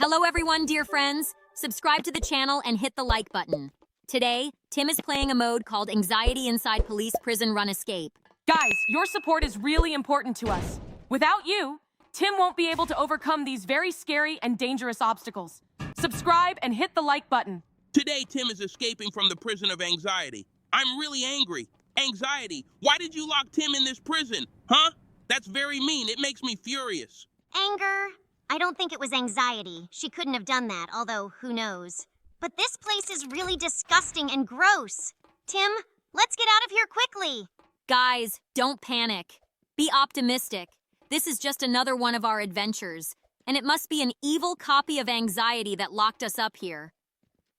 Hello everyone, dear friends. Subscribe to the channel and hit the like button. Today, Tim is playing a mode called Anxiety Inside Police Prison Run Escape. Guys, your support is really important to us. Without you, Tim won't be able to overcome these very scary and dangerous obstacles. Subscribe and hit the like button. Today, Tim is escaping from the prison of anxiety. I'm really angry. Anxiety, why did you lock Tim in this prison? Huh? That's very mean. It makes me furious. Anger? I don't think it was anxiety. She couldn't have done that, although who knows. But this place is really disgusting and gross. Tim, let's get out of here quickly. Guys, don't panic. Be optimistic. This is just another one of our adventures, and it must be an evil copy of anxiety that locked us up here.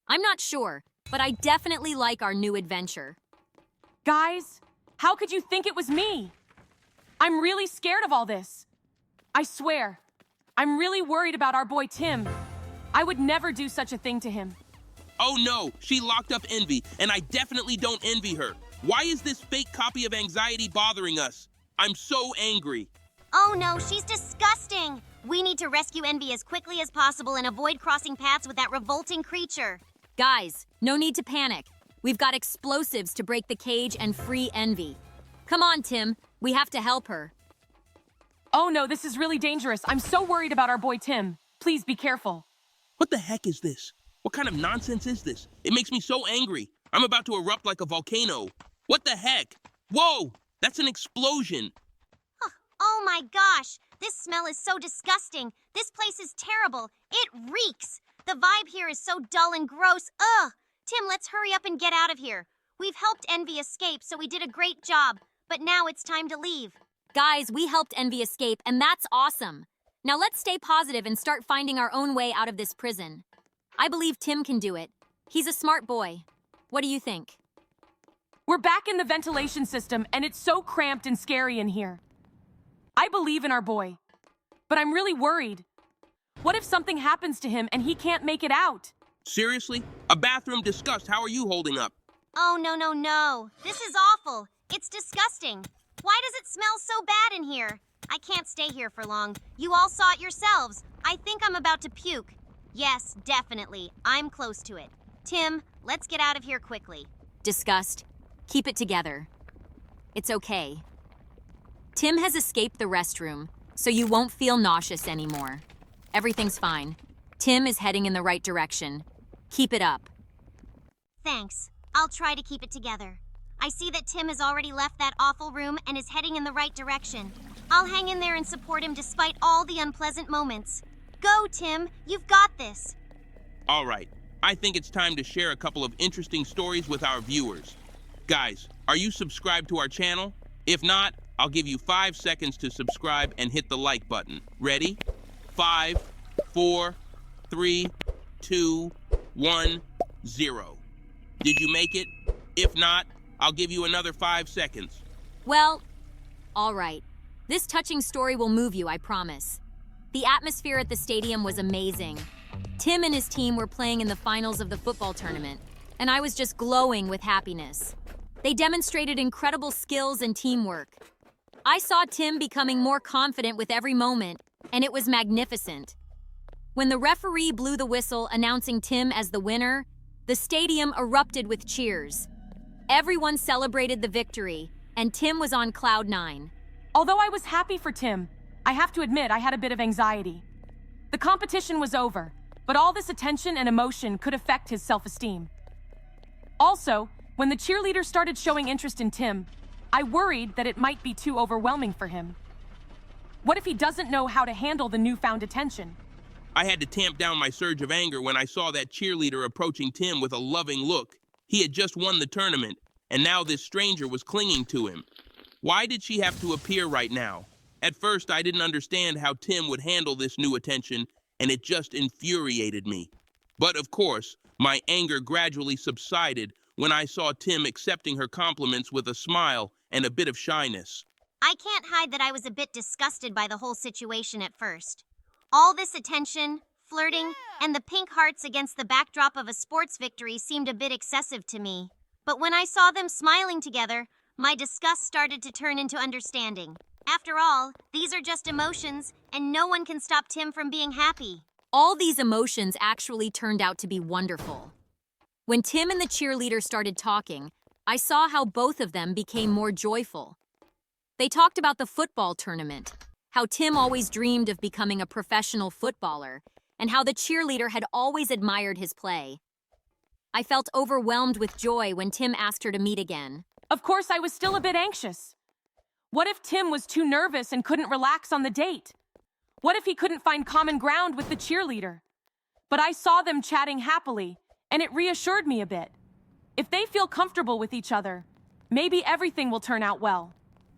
I'm not sure, but I definitely like our new adventure. Guys, how could you think it was me? I'm really scared of all this. I swear, I'm really worried about our boy Tim. I would never do such a thing to him. Oh no, she locked up Envy, and I definitely don't envy her. Why is this fake copy of anxiety bothering us? I'm so angry. Oh no, she's disgusting. We need to rescue Envy as quickly as possible and avoid crossing paths with that revolting creature. Guys, no need to panic. We've got explosives to break the cage and free Envy. Come on, Tim. We have to help her. Oh no, this is really dangerous. I'm so worried about our boy Tim. Please be careful. What the heck is this? What kind of nonsense is this? It makes me so angry. I'm about to erupt like a volcano. What the heck? Whoa! That's an explosion. Oh my gosh, this smell is so disgusting. This place is terrible. It reeks. The vibe here is so dull and gross. Ugh! Tim, let's hurry up and get out of here. We've helped Envy escape, so we did a great job. But now it's time to leave. Guys, we helped Envy escape, and that's awesome. Now let's stay positive and start finding our own way out of this prison. I believe Tim can do it. He's a smart boy. What do you think? We're back in the ventilation system, and it's so cramped and scary in here. I believe in our boy, but I'm really worried. What if something happens to him and he can't make it out? Seriously? A bathroom disgust. How are you holding up? Oh, no. This is awful. It's disgusting. Why does it smell so bad in here? I can't stay here for long. You all saw it yourselves. I think I'm about to puke. Yes, definitely. I'm close to it. Tim, let's get out of here quickly. Disgust. Keep it together. It's okay. Tim has escaped the restroom, so you won't feel nauseous anymore. Everything's fine. Tim is heading in the right direction. Keep it up. Thanks. I'll try to keep it together. I see that Tim has already left that awful room and is heading in the right direction. I'll hang in there and support him despite all the unpleasant moments. Go, Tim. You've got this. All right. I think it's time to share a couple of interesting stories with our viewers. Guys, are you subscribed to our channel? If not, I'll give you 5 seconds to subscribe and hit the like button. Ready? 5, 4, 3, 2, 1, 0. Did you make it? If not, I'll give you another 5 seconds. Well, all right. This touching story will move you, I promise. The atmosphere at the stadium was amazing. Tim and his team were playing in the finals of the football tournament, and I was just glowing with happiness. They demonstrated incredible skills and teamwork. I saw Tim becoming more confident with every moment, and it was magnificent. When the referee blew the whistle announcing Tim as the winner, the stadium erupted with cheers. Everyone celebrated the victory, and Tim was on cloud 9. Although I was happy for Tim, I have to admit I had a bit of anxiety. The competition was over, but all this attention and emotion could affect his self-esteem. Also, when the cheerleaders started showing interest in Tim, I worried that it might be too overwhelming for him. What if he doesn't know how to handle the newfound attention? I had to tamp down my surge of anger when I saw that cheerleader approaching Tim with a loving look. He had just won the tournament, and now this stranger was clinging to him. Why did she have to appear right now? At first, I didn't understand how Tim would handle this new attention, and it just infuriated me. But of course, my anger gradually subsided when I saw Tim accepting her compliments with a smile and a bit of shyness. I can't hide that I was a bit disgusted by the whole situation at first. All this attention, flirting, and the pink hearts against the backdrop of a sports victory seemed a bit excessive to me. But when I saw them smiling together, my disgust started to turn into understanding. After all, these are just emotions, and no one can stop Tim from being happy. All these emotions actually turned out to be wonderful. When Tim and the cheerleader started talking, I saw how both of them became more joyful. They talked about the football tournament, how Tim always dreamed of becoming a professional footballer, and how the cheerleader had always admired his play. I felt overwhelmed with joy when Tim asked her to meet again. Of course, I was still a bit anxious. What if Tim was too nervous and couldn't relax on the date? What if he couldn't find common ground with the cheerleader? But I saw them chatting happily, and it reassured me a bit. If they feel comfortable with each other, maybe everything will turn out well.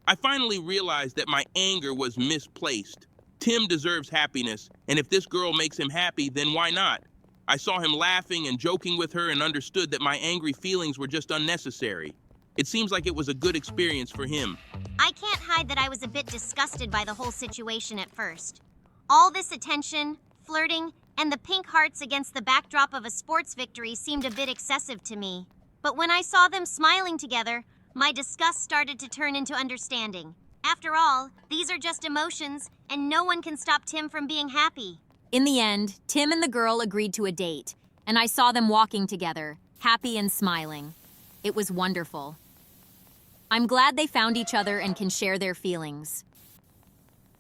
I finally realized that my anger was misplaced. Tim deserves happiness, and if this girl makes him happy, then why not? I saw him laughing and joking with her and understood that my angry feelings were just unnecessary. It seems like it was a good experience for him. I can't hide that I was a bit disgusted by the whole situation at first. All this attention, flirting, and the pink hearts against the backdrop of a sports victory seemed a bit excessive to me. But when I saw them smiling together, my disgust started to turn into understanding. After all, these are just emotions, and no one can stop Tim from being happy. In the end, Tim and the girl agreed to a date, and I saw them walking together, happy and smiling. It was wonderful. I'm glad they found each other and can share their feelings.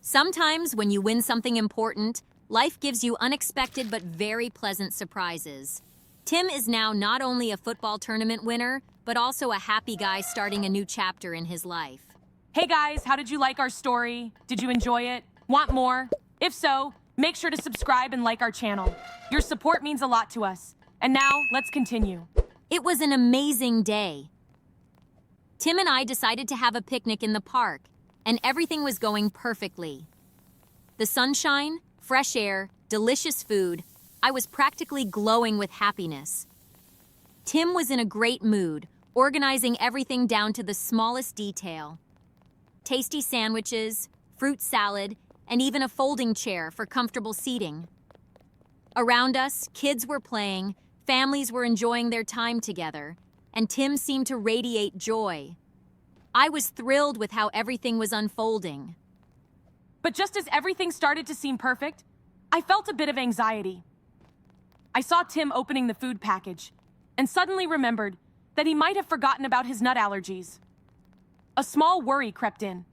Sometimes when you win something important, life gives you unexpected but very pleasant surprises. Tim is now not only a football tournament winner, but also a happy guy starting a new chapter in his life. Hey guys, how did you like our story? Did you enjoy it? Want more? If so, make sure to subscribe and like our channel. Your support means a lot to us. And now, let's continue. It was an amazing day. Tim and I decided to have a picnic in the park, and everything was going perfectly. The sunshine, fresh air, delicious food, I was practically glowing with happiness. Tim was in a great mood, organizing everything down to the smallest detail. Tasty sandwiches, fruit salad, and even a folding chair for comfortable seating. Around us, kids were playing, families were enjoying their time together, and Tim seemed to radiate joy. I was thrilled with how everything was unfolding. But just as everything started to seem perfect, I felt a bit of anxiety. I saw Tim opening the food package, and suddenly remembered that he might have forgotten about his nut allergies. A small worry crept in.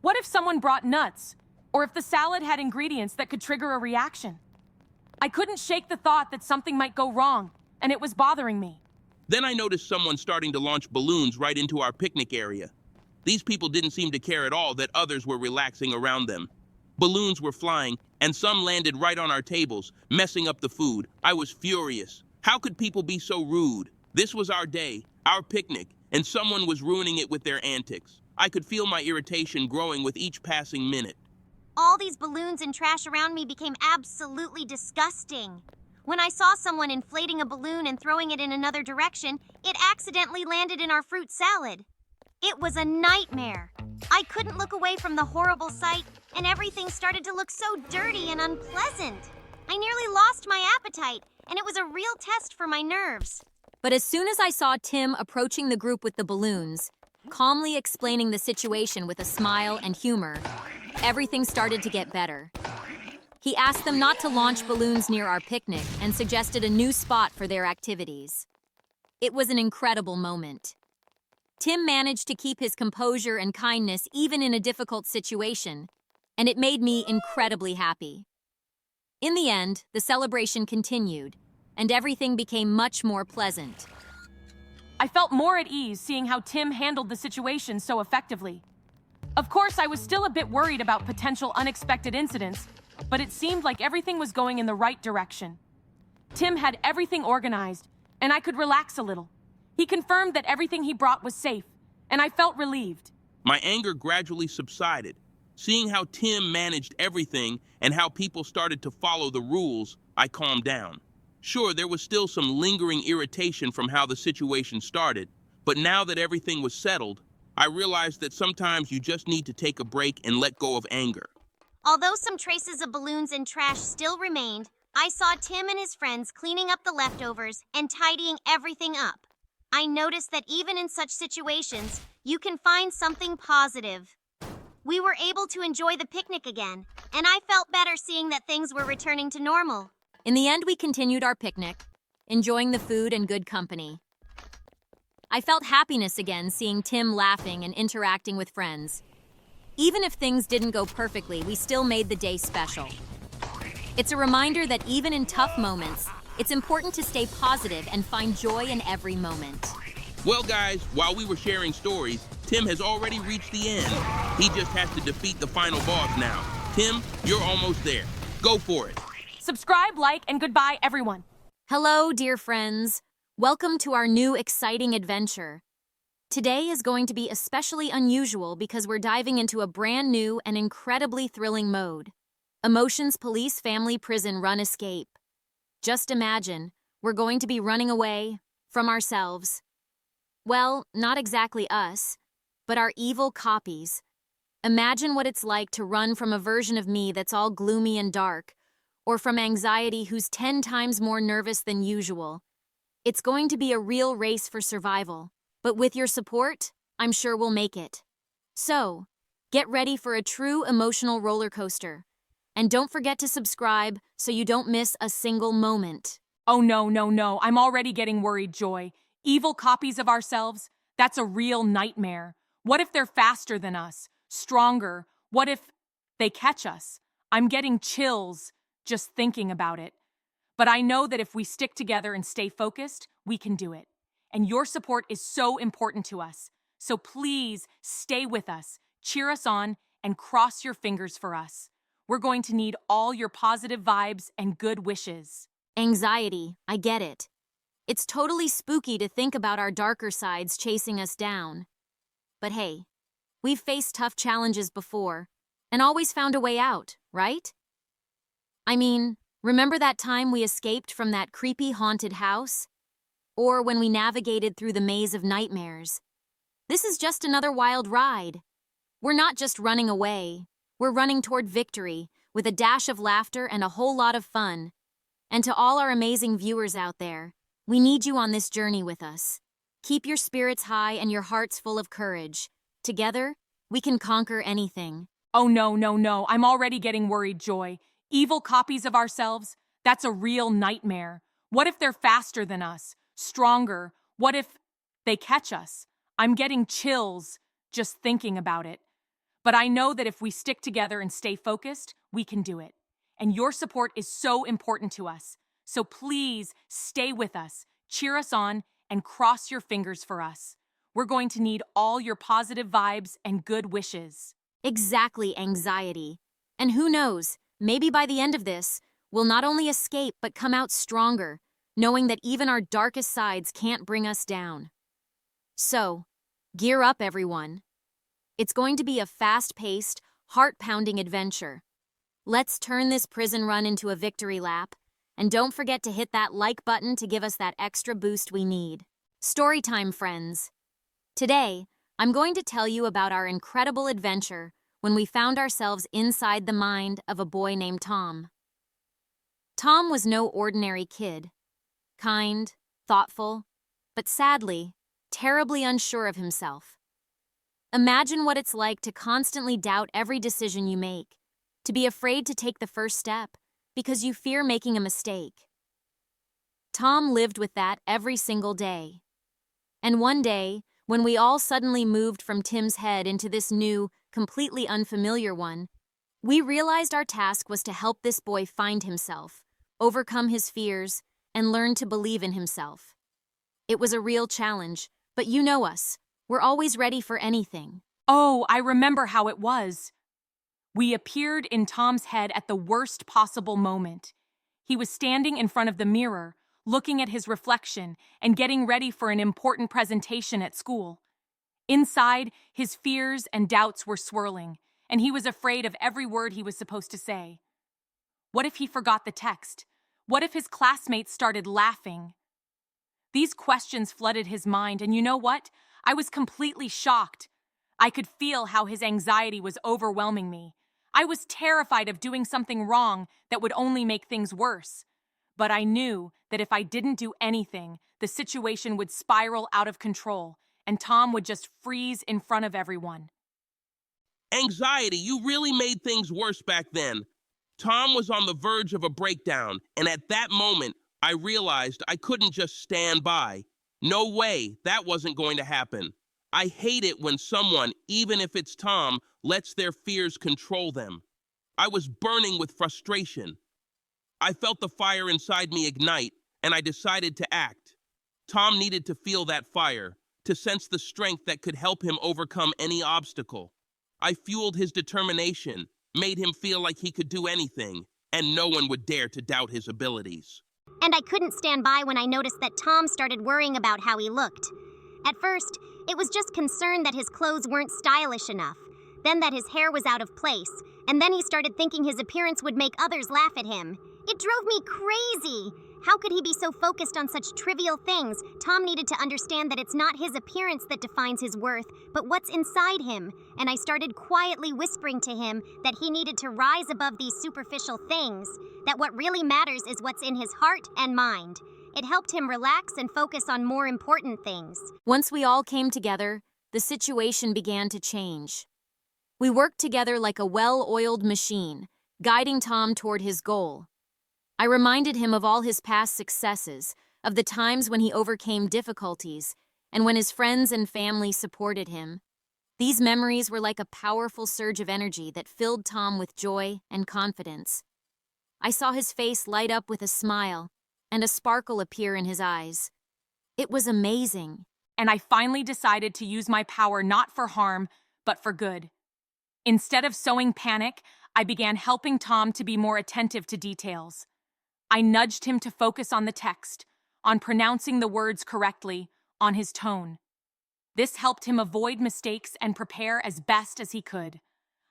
What if someone brought nuts, or if the salad had ingredients that could trigger a reaction? I couldn't shake the thought that something might go wrong, and it was bothering me. Then I noticed someone starting to launch balloons right into our picnic area. These people didn't seem to care at all that others were relaxing around them. Balloons were flying, and some landed right on our tables, messing up the food. I was furious. How could people be so rude? This was our day, our picnic, and someone was ruining it with their antics. I could feel my irritation growing with each passing minute. All these balloons and trash around me became absolutely disgusting. When I saw someone inflating a balloon and throwing it in another direction, it accidentally landed in our fruit salad. It was a nightmare. I couldn't look away from the horrible sight, and everything started to look so dirty and unpleasant. I nearly lost my appetite, and it was a real test for my nerves. But as soon as I saw Tim approaching the group with the balloons, calmly explaining the situation with a smile and humor, everything started to get better. He asked them not to launch balloons near our picnic and suggested a new spot for their activities. It was an incredible moment. Tim managed to keep his composure and kindness even in a difficult situation, and it made me incredibly happy. In the end, the celebration continued, and everything became much more pleasant. I felt more at ease seeing how Tim handled the situation so effectively. Of course, I was still a bit worried about potential unexpected incidents, but it seemed like everything was going in the right direction. Tim had everything organized, and I could relax a little. He confirmed that everything he brought was safe, and I felt relieved. My anger gradually subsided. Seeing how Tim managed everything and how people started to follow the rules, I calmed down. Sure, there was still some lingering irritation from how the situation started, but now that everything was settled, I realized that sometimes you just need to take a break and let go of anger. Although some traces of balloons and trash still remained, I saw Tim and his friends cleaning up the leftovers and tidying everything up. I noticed that even in such situations, you can find something positive. We were able to enjoy the picnic again, and I felt better seeing that things were returning to normal. In the end, we continued our picnic, enjoying the food and good company. I felt happiness again seeing Tim laughing and interacting with friends. Even if things didn't go perfectly, we still made the day special. It's a reminder that even in tough moments, it's important to stay positive and find joy in every moment. Well, guys, while we were sharing stories, Tim has already reached the end. He just has to defeat the final boss now. Tim, you're almost there. Go for it. Subscribe, like, and goodbye, everyone. Hello, dear friends. Welcome to our new exciting adventure. Today is going to be especially unusual because we're diving into a brand new and incredibly thrilling mode. Emotions Police Family Prison Run Escape. Just imagine, we're going to be running away from ourselves. Well, not exactly us, but our evil copies. Imagine what it's like to run from a version of me that's all gloomy and dark, or from anxiety who's 10 times more nervous than usual. It's going to be a real race for survival, but with your support, I'm sure we'll make it. So, get ready for a true emotional roller coaster. And don't forget to subscribe so you don't miss a single moment. Oh, no. I'm already getting worried, Joy. Evil copies of ourselves? That's a real nightmare. What if they're faster than us? Stronger? What if they catch us? I'm getting chills just thinking about it. But I know that if we stick together and stay focused, we can do it. And your support is so important to us. So please stay with us, cheer us on, and cross your fingers for us. We're going to need all your positive vibes and good wishes. Anxiety, I get it. It's totally spooky to think about our darker sides chasing us down. But hey, we've faced tough challenges before and always found a way out, right? I mean, remember that time we escaped from that creepy haunted house? Or when we navigated through the maze of nightmares? This is just another wild ride. We're not just running away. We're running toward victory with a dash of laughter and a whole lot of fun. And to all our amazing viewers out there, we need you on this journey with us. Keep your spirits high and your hearts full of courage. Together, we can conquer anything. Oh, no. I'm already getting worried, Joy. Evil copies of ourselves? That's a real nightmare. What if they're faster than us? Stronger? What if they catch us? I'm getting chills just thinking about it. But I know that if we stick together and stay focused, we can do it. And your support is so important to us. So please stay with us, cheer us on, and cross your fingers for us. We're going to need all your positive vibes and good wishes. Exactly, anxiety. And who knows, maybe by the end of this, we'll not only escape but come out stronger, knowing that even our darkest sides can't bring us down. So, gear up, everyone. It's going to be a fast-paced, heart-pounding adventure. Let's turn this prison run into a victory lap, and don't forget to hit that like button to give us that extra boost we need. Storytime, friends. Today, I'm going to tell you about our incredible adventure when we found ourselves inside the mind of a boy named Tom. Tom was no ordinary kid. Kind, thoughtful, but sadly, terribly unsure of himself. Imagine what it's like to constantly doubt every decision you make, to be afraid to take the first step because you fear making a mistake. Tom lived with that every single day. And one day, when we all suddenly moved from Tim's head into this new, completely unfamiliar one, we realized our task was to help this boy find himself, overcome his fears, and learn to believe in himself. It was a real challenge, but you know us. We're always ready for anything. Oh, I remember how it was. We appeared in Tom's head at the worst possible moment. He was standing in front of the mirror, looking at his reflection and getting ready for an important presentation at school. Inside, his fears and doubts were swirling, and he was afraid of every word he was supposed to say. What if he forgot the text? What if his classmates started laughing? These questions flooded his mind, and you know what? I was completely shocked. I could feel how his anxiety was overwhelming me. I was terrified of doing something wrong that would only make things worse. But I knew that if I didn't do anything, the situation would spiral out of control, and Tom would just freeze in front of everyone. Anxiety, you really made things worse back then. Tom was on the verge of a breakdown, and at that moment, I realized I couldn't just stand by. No way, that wasn't going to happen. I hate it when someone, even if it's Tom, lets their fears control them. I was burning with frustration. I felt the fire inside me ignite, and I decided to act. Tom needed to feel that fire, to sense the strength that could help him overcome any obstacle. I fueled his determination, made him feel like he could do anything, and no one would dare to doubt his abilities. And I couldn't stand by when I noticed that Tom started worrying about how he looked. At first, it was just concern that his clothes weren't stylish enough, then that his hair was out of place, and then he started thinking his appearance would make others laugh at him. It drove me crazy! How could he be so focused on such trivial things? Tom needed to understand that it's not his appearance that defines his worth, but what's inside him. And I started quietly whispering to him that he needed to rise above these superficial things, that what really matters is what's in his heart and mind. It helped him relax and focus on more important things. Once we all came together, the situation began to change. We worked together like a well-oiled machine, guiding Tom toward his goal. I reminded him of all his past successes, of the times when he overcame difficulties, and when his friends and family supported him. These memories were like a powerful surge of energy that filled Tom with joy and confidence. I saw his face light up with a smile, and a sparkle appear in his eyes. It was amazing. And I finally decided to use my power not for harm, but for good. Instead of sowing panic, I began helping Tom to be more attentive to details. I nudged him to focus on the text, on pronouncing the words correctly, on his tone. This helped him avoid mistakes and prepare as best as he could.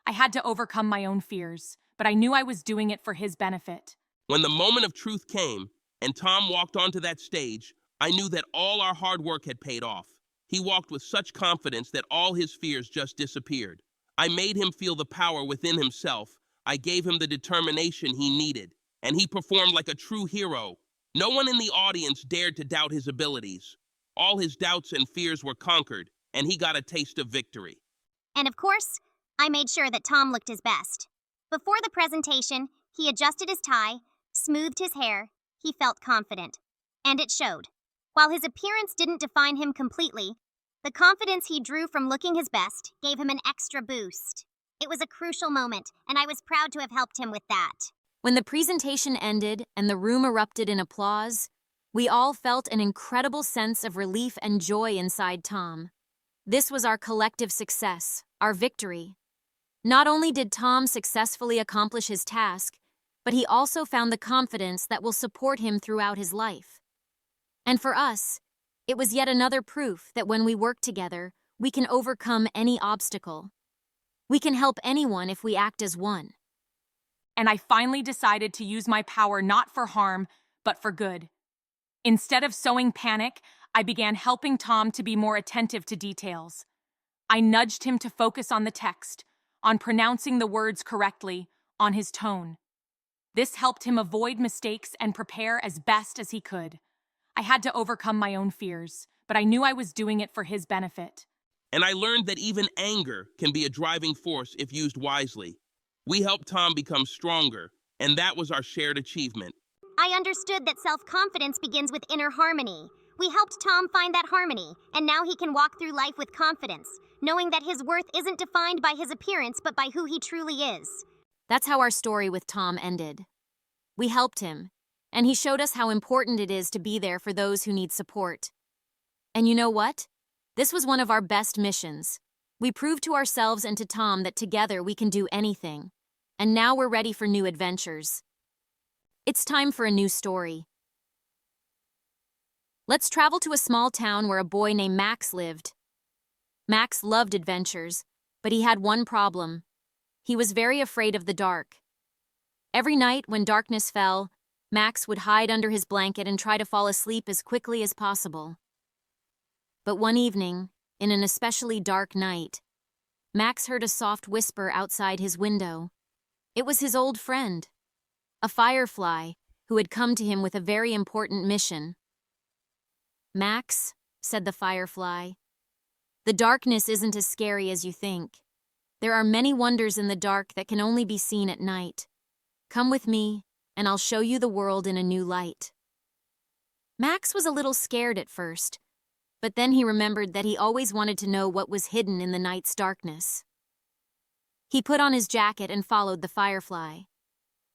I had to overcome my own fears, but I knew I was doing it for his benefit. When the moment of truth came, and Tom walked onto that stage, I knew that all our hard work had paid off. He walked with such confidence that all his fears just disappeared. I made him feel the power within himself. I gave him the determination he needed, and he performed like a true hero. No one in the audience dared to doubt his abilities. All his doubts and fears were conquered, and he got a taste of victory. And of course, I made sure that Tom looked his best. Before the presentation, he adjusted his tie, smoothed his hair. He felt confident. And it showed. While his appearance didn't define him completely, the confidence he drew from looking his best gave him an extra boost. It was a crucial moment, and I was proud to have helped him with that. When the presentation ended and the room erupted in applause, we all felt an incredible sense of relief and joy inside Tom. This was our collective success, our victory. Not only did Tom successfully accomplish his task, but he also found the confidence that will support him throughout his life. And for us, it was yet another proof that when we work together, we can overcome any obstacle. We can help anyone if we act as one. And I finally decided to use my power not for harm, but for good. Instead of sowing panic, I began helping Tom to be more attentive to details. I nudged him to focus on the text, on pronouncing the words correctly, on his tone. This helped him avoid mistakes and prepare as best as he could. I had to overcome my own fears, but I knew I was doing it for his benefit. And I learned that even anger can be a driving force if used wisely. We helped Tom become stronger, and that was our shared achievement. I understood that self-confidence begins with inner harmony. We helped Tom find that harmony, and now he can walk through life with confidence, knowing that his worth isn't defined by his appearance but by who he truly is. That's how our story with Tom ended. We helped him, and he showed us how important it is to be there for those who need support. And you know what? This was one of our best missions. We proved to ourselves and to Tom that together we can do anything. And now we're ready for new adventures. It's time for a new story. Let's travel to a small town where a boy named Max lived. Max loved adventures, but he had one problem. He was very afraid of the dark. Every night when darkness fell, Max would hide under his blanket and try to fall asleep as quickly as possible. But one evening, in an especially dark night, Max heard a soft whisper outside his window. It was his old friend, a firefly, who had come to him with a very important mission. "Max," said the firefly, "the darkness isn't as scary as you think. There are many wonders in the dark that can only be seen at night. Come with me, and I'll show you the world in a new light. Max was a little scared at first, but then he remembered that he always wanted to know what was hidden in the night's darkness. He put on his jacket and followed the firefly.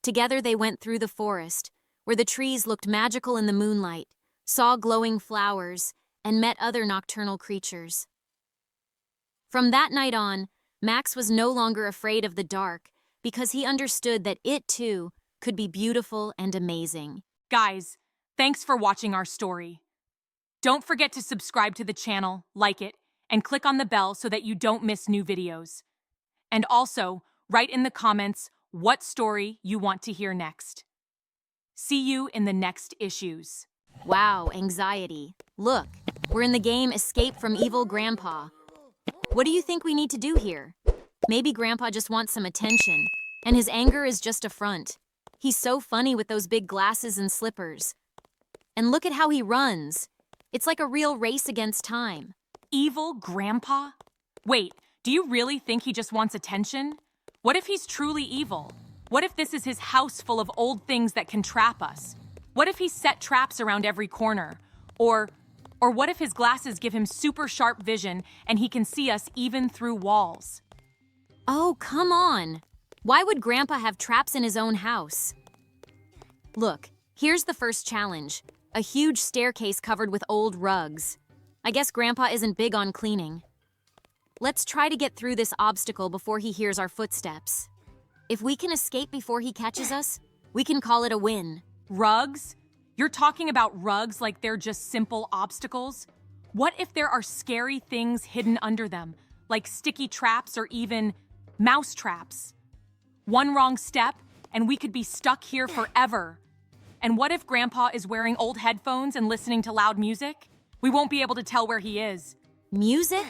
Together they went through the forest, where the trees looked magical in the moonlight, saw glowing flowers, and met other nocturnal creatures. From that night on, Max was no longer afraid of the dark because he understood that it, too, could be beautiful and amazing. Guys, thanks for watching our story. Don't forget to subscribe to the channel, like it, and click on the bell so that you don't miss new videos. And also, write in the comments what story you want to hear next. See you in the next issues. Wow, anxiety. Look, we're in the game Escape from Evil Grandpa. What do you think we need to do here? Maybe Grandpa just wants some attention, and his anger is just a front. He's so funny with those big glasses and slippers. And look at how he runs. It's like a real race against time. Evil Grandpa? Wait, do you really think he just wants attention? What if he's truly evil? What if this is his house full of old things that can trap us? What if he set traps around every corner? Or what if his glasses give him super sharp vision and he can see us even through walls? Oh, come on. Why would Grandpa have traps in his own house? Look, here's the first challenge. A huge staircase covered with old rugs. I guess Grandpa isn't big on cleaning. Let's try to get through this obstacle before he hears our footsteps. If we can escape before he catches us, we can call it a win. Rugs? You're talking about rugs like they're just simple obstacles? What if there are scary things hidden under them, like sticky traps or even mouse traps? One wrong step, and we could be stuck here forever. And what if Grandpa is wearing old headphones and listening to loud music? We won't be able to tell where he is. Music?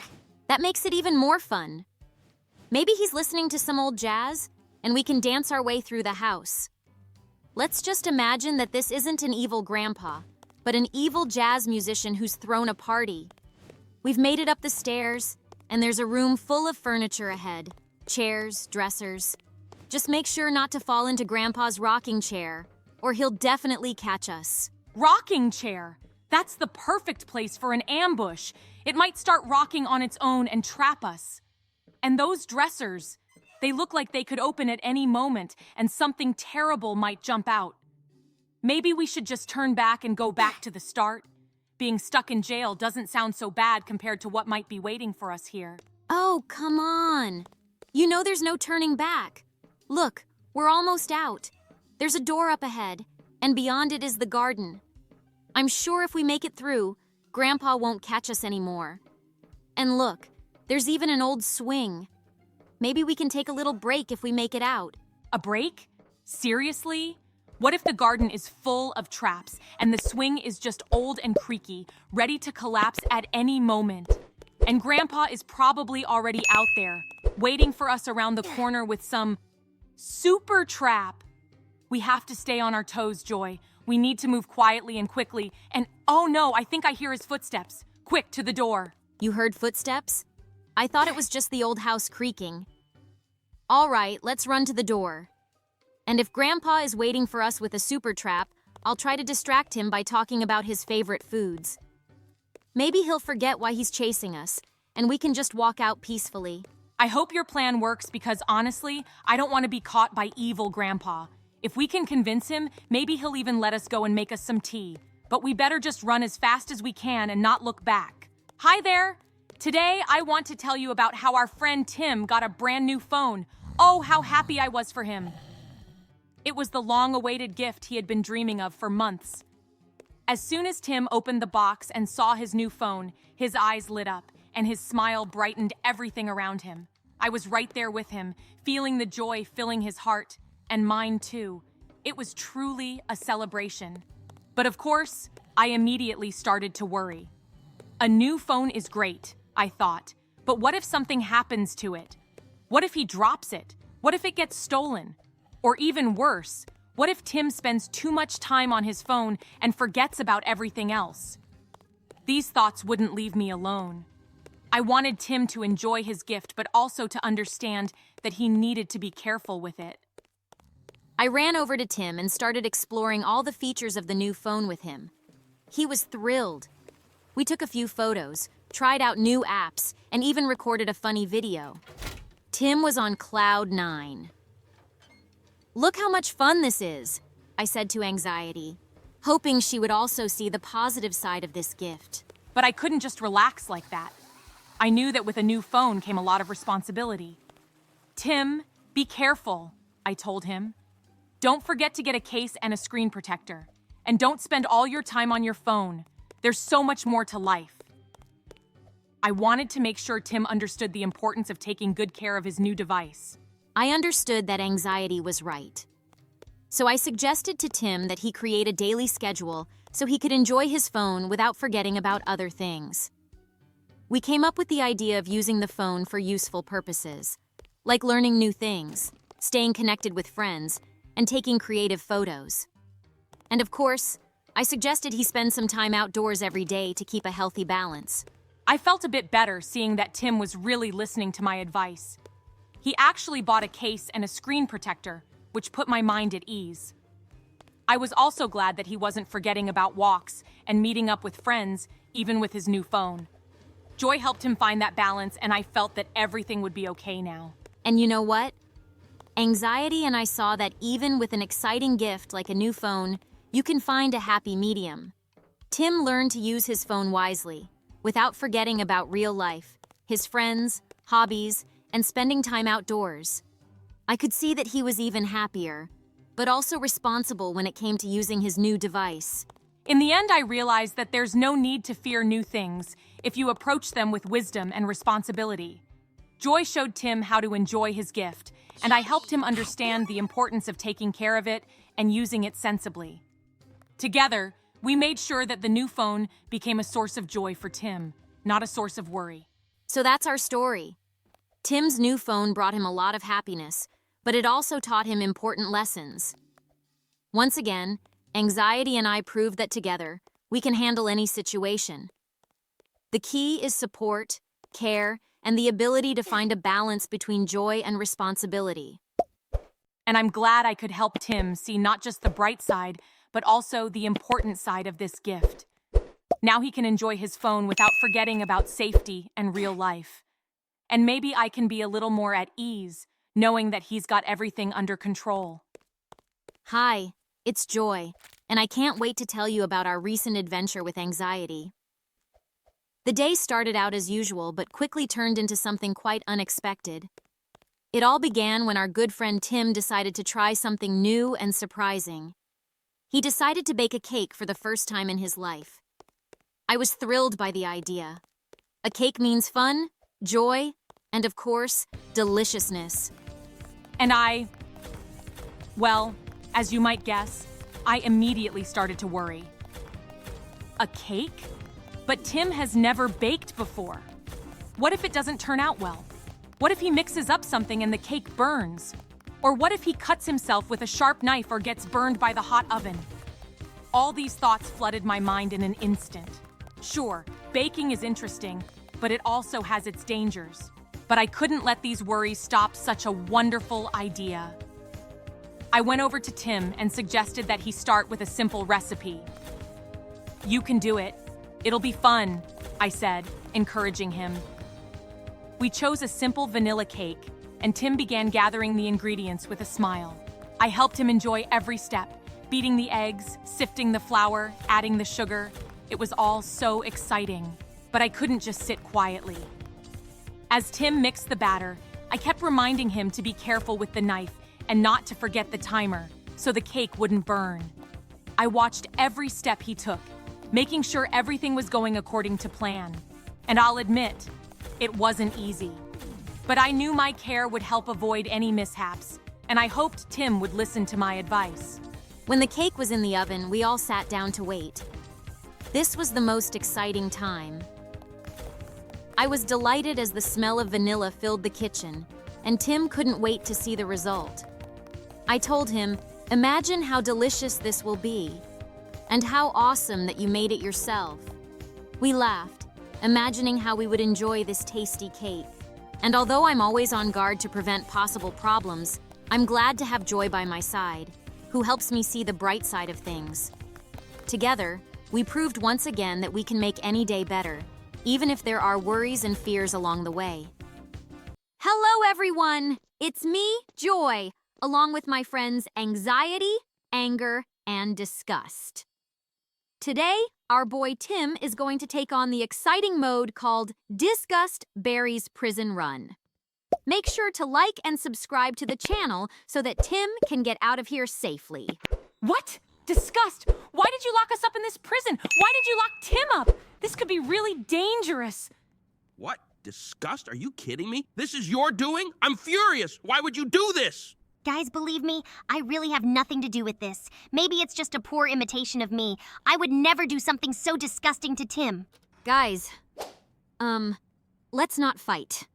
That makes it even more fun. Maybe he's listening to some old jazz, and we can dance our way through the house. Let's just imagine that this isn't an evil grandpa, but an evil jazz musician who's thrown a party. We've made it up the stairs, and there's a room full of furniture ahead. Chairs, dressers. Just make sure not to fall into Grandpa's rocking chair, or he'll definitely catch us. Rocking chair? That's the perfect place for an ambush. It might start rocking on its own and trap us. And those dressers, they look like they could open at any moment and something terrible might jump out. Maybe we should just turn back and go back to the start. Being stuck in jail doesn't sound so bad compared to what might be waiting for us here. Oh, come on. You know there's no turning back. Look, we're almost out. There's a door up ahead, and beyond it is the garden. I'm sure if we make it through, Grandpa won't catch us anymore. And look, there's even an old swing. Maybe we can take a little break if we make it out. A break? Seriously? What if the garden is full of traps and the swing is just old and creaky, ready to collapse at any moment? And Grandpa is probably already out there, waiting for us around the corner with some super trap. We have to stay on our toes, Joy. We need to move quietly and quickly. And oh no, I think I hear his footsteps. Quick, to the door. You heard footsteps? I thought it was just the old house creaking. All right, let's run to the door. And if Grandpa is waiting for us with a super trap, I'll try to distract him by talking about his favorite foods. Maybe he'll forget why he's chasing us, and we can just walk out peacefully. I hope your plan works because honestly, I don't want to be caught by evil Grandpa. If we can convince him, maybe he'll even let us go and make us some tea. But we better just run as fast as we can and not look back. Hi there! Today, I want to tell you about how our friend Tim got a brand new phone. Oh, how happy I was for him. It was the long-awaited gift he had been dreaming of for months. As soon as Tim opened the box and saw his new phone, his eyes lit up, and his smile brightened everything around him. I was right there with him, feeling the joy filling his heart, and mine too. It was truly a celebration. But of course, I immediately started to worry. A new phone is great, I thought, but what if something happens to it? What if he drops it? What if it gets stolen? Or even worse, what if Tim spends too much time on his phone and forgets about everything else? These thoughts wouldn't leave me alone. I wanted Tim to enjoy his gift, but also to understand that he needed to be careful with it. I ran over to Tim and started exploring all the features of the new phone with him. He was thrilled. We took a few photos, tried out new apps, and even recorded a funny video. Tim was on cloud 9. "Look how much fun this is," I said to Anxiety, hoping she would also see the positive side of this gift. But I couldn't just relax like that. I knew that with a new phone came a lot of responsibility. "Tim, be careful," I told him. "Don't forget to get a case and a screen protector. And don't spend all your time on your phone. There's so much more to life." I wanted to make sure Tim understood the importance of taking good care of his new device. I understood that Anxiety was right. So I suggested to Tim that he create a daily schedule so he could enjoy his phone without forgetting about other things. We came up with the idea of using the phone for useful purposes, like learning new things, staying connected with friends, and taking creative photos. And of course, I suggested he spend some time outdoors every day to keep a healthy balance. I felt a bit better seeing that Tim was really listening to my advice. He actually bought a case and a screen protector, which put my mind at ease. I was also glad that he wasn't forgetting about walks and meeting up with friends, even with his new phone. Joy helped him find that balance, and I felt that everything would be okay now. And you know what? Anxiety and I saw that even with an exciting gift like a new phone, you can find a happy medium. Tim learned to use his phone wisely, without forgetting about real life, his friends, hobbies, and spending time outdoors. I could see that he was even happier, but also responsible when it came to using his new device. In the end, I realized that there's no need to fear new things if you approach them with wisdom and responsibility. Joy showed Tim how to enjoy his gift, and I helped him understand the importance of taking care of it and using it sensibly. Together, we made sure that the new phone became a source of joy for Tim, not a source of worry. So that's our story. Tim's new phone brought him a lot of happiness, but it also taught him important lessons. Once again, Anxiety and I proved that together, we can handle any situation. The key is support, care, and the ability to find a balance between joy and responsibility. And I'm glad I could help Tim see not just the bright side, but also the important side of this gift. Now he can enjoy his phone without forgetting about safety and real life. And maybe I can be a little more at ease, knowing that he's got everything under control. Hi, it's Joy, and I can't wait to tell you about our recent adventure with Anxiety. The day started out as usual, but quickly turned into something quite unexpected. It all began when our good friend Tim decided to try something new and surprising. He decided to bake a cake for the first time in his life. I was thrilled by the idea. A cake means fun, joy, and of course, deliciousness. And well, as you might guess, I immediately started to worry. A cake? But Tim has never baked before. What if it doesn't turn out well? What if he mixes up something and the cake burns? Or what if he cuts himself with a sharp knife or gets burned by the hot oven? All these thoughts flooded my mind in an instant. Sure, baking is interesting, but it also has its dangers. But I couldn't let these worries stop such a wonderful idea. I went over to Tim and suggested that he start with a simple recipe. "You can do it. It'll be fun," I said, encouraging him. We chose a simple vanilla cake, and Tim began gathering the ingredients with a smile. I helped him enjoy every step, beating the eggs, sifting the flour, adding the sugar. It was all so exciting, but I couldn't just sit quietly. As Tim mixed the batter, I kept reminding him to be careful with the knife and not to forget the timer, so the cake wouldn't burn. I watched every step he took, making sure everything was going according to plan. And I'll admit, it wasn't easy. But I knew my care would help avoid any mishaps, and I hoped Tim would listen to my advice. When the cake was in the oven, we all sat down to wait. This was the most exciting time. I was delighted as the smell of vanilla filled the kitchen, and Tim couldn't wait to see the result. I told him, "Imagine how delicious this will be, and how awesome that you made it yourself." We laughed, imagining how we would enjoy this tasty cake. And although I'm always on guard to prevent possible problems, I'm glad to have Joy by my side, who helps me see the bright side of things. Together, we proved once again that we can make any day better, even if there are worries and fears along the way. Hello, everyone! It's me, Joy, along with my friends Anxiety, Anger, and Disgust. Today, our boy Tim is going to take on the exciting mode called Disgust Barry's Prison Run. Make sure to like and subscribe to the channel so that Tim can get out of here safely. What? Disgust! Why did you lock us up in this prison? Why did you lock Tim up? This could be really dangerous. What? Disgust? Are you kidding me? This is your doing? I'm furious. Why would you do this? Guys, believe me, I really have nothing to do with this. Maybe it's just a poor imitation of me. I would never do something so disgusting to Tim. Guys, let's not fight.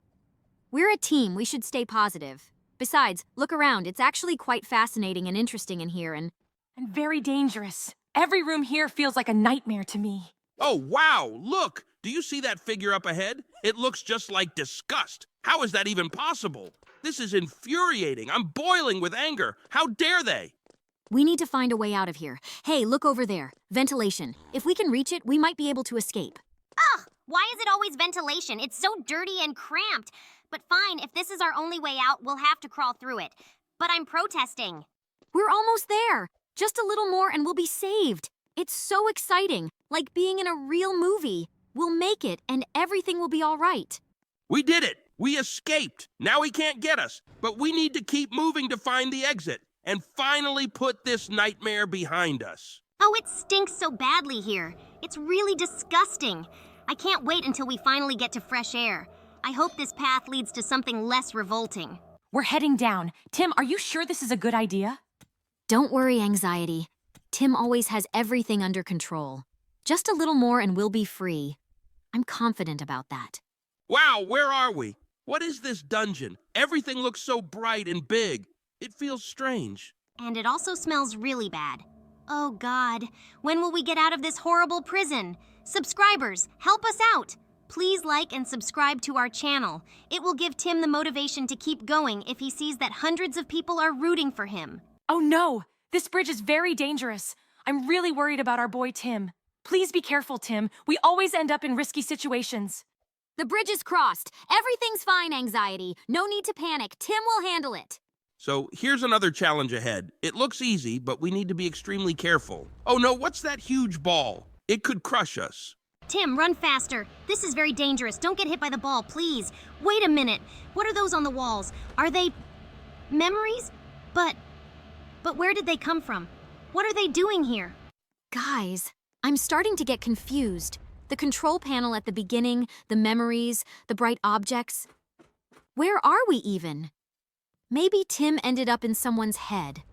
We're a team, we should stay positive. Besides, look around, it's actually quite fascinating and interesting in here And very dangerous. Every room here feels like a nightmare to me. Oh, wow, look! Do you see that figure up ahead? It looks just like disgust. How is that even possible? This is infuriating. I'm boiling with anger. How dare they? We need to find a way out of here. Hey, look over there. Ventilation. If we can reach it, we might be able to escape. Ugh! Why is it always ventilation? It's so dirty and cramped. But fine, if this is our only way out, we'll have to crawl through it. But I'm protesting. We're almost there. Just a little more and we'll be saved. It's so exciting, like being in a real movie. We'll make it and everything will be all right. We did it. We escaped. Now he can't get us. But we need to keep moving to find the exit and finally put this nightmare behind us. Oh, it stinks so badly here. It's really disgusting. I can't wait until we finally get to fresh air. I hope this path leads to something less revolting. We're heading down. Tim, are you sure this is a good idea? Don't worry, Anxiety. Tim always has everything under control. Just a little more and we'll be free. I'm confident about that. Wow, where are we? What is this dungeon? Everything looks so bright and big. It feels strange. And it also smells really bad. Oh God, when will we get out of this horrible prison? Subscribers, help us out! Please like and subscribe to our channel. It will give Tim the motivation to keep going if he sees that hundreds of people are rooting for him. Oh no! This bridge is very dangerous. I'm really worried about our boy Tim. Please be careful, Tim. We always end up in risky situations. The bridge is crossed. Everything's fine, Anxiety. No need to panic. Tim will handle it. So here's another challenge ahead. It looks easy, but we need to be extremely careful. Oh no, what's that huge ball? It could crush us. Tim, run faster. This is very dangerous. Don't get hit by the ball, please. Wait a minute. What are those on the walls? Are they memories? But where did they come from? What are they doing here? Guys, I'm starting to get confused. The control panel at the beginning, the memories, the bright objects. Where are we even? Maybe Tim ended up in someone's head.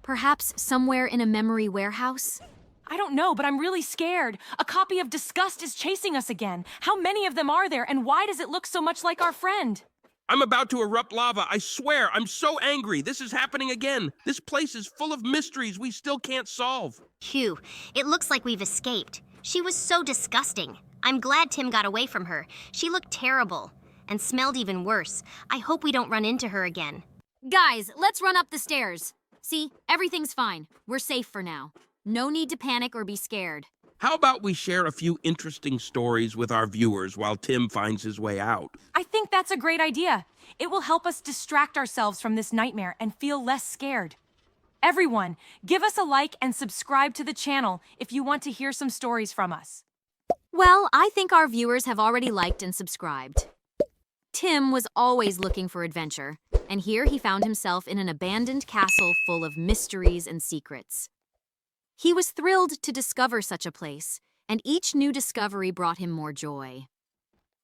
Perhaps somewhere in a memory warehouse? I don't know, but I'm really scared. A copy of Disgust is chasing us again. How many of them are there, and why does it look so much like our friend? I'm about to erupt lava. I swear, I'm so angry. This is happening again. This place is full of mysteries we still can't solve. Phew, it looks like we've escaped. She was so disgusting. I'm glad Tim got away from her. She looked terrible and smelled even worse. I hope we don't run into her again. Guys, let's run up the stairs. See, everything's fine. We're safe for now. No need to panic or be scared. How about we share a few interesting stories with our viewers while Tim finds his way out? I think that's a great idea. It will help us distract ourselves from this nightmare and feel less scared. Everyone, give us a like and subscribe to the channel if you want to hear some stories from us. Well, I think our viewers have already liked and subscribed. Tim was always looking for adventure, and here he found himself in an abandoned castle full of mysteries and secrets. He was thrilled to discover such a place, and each new discovery brought him more joy.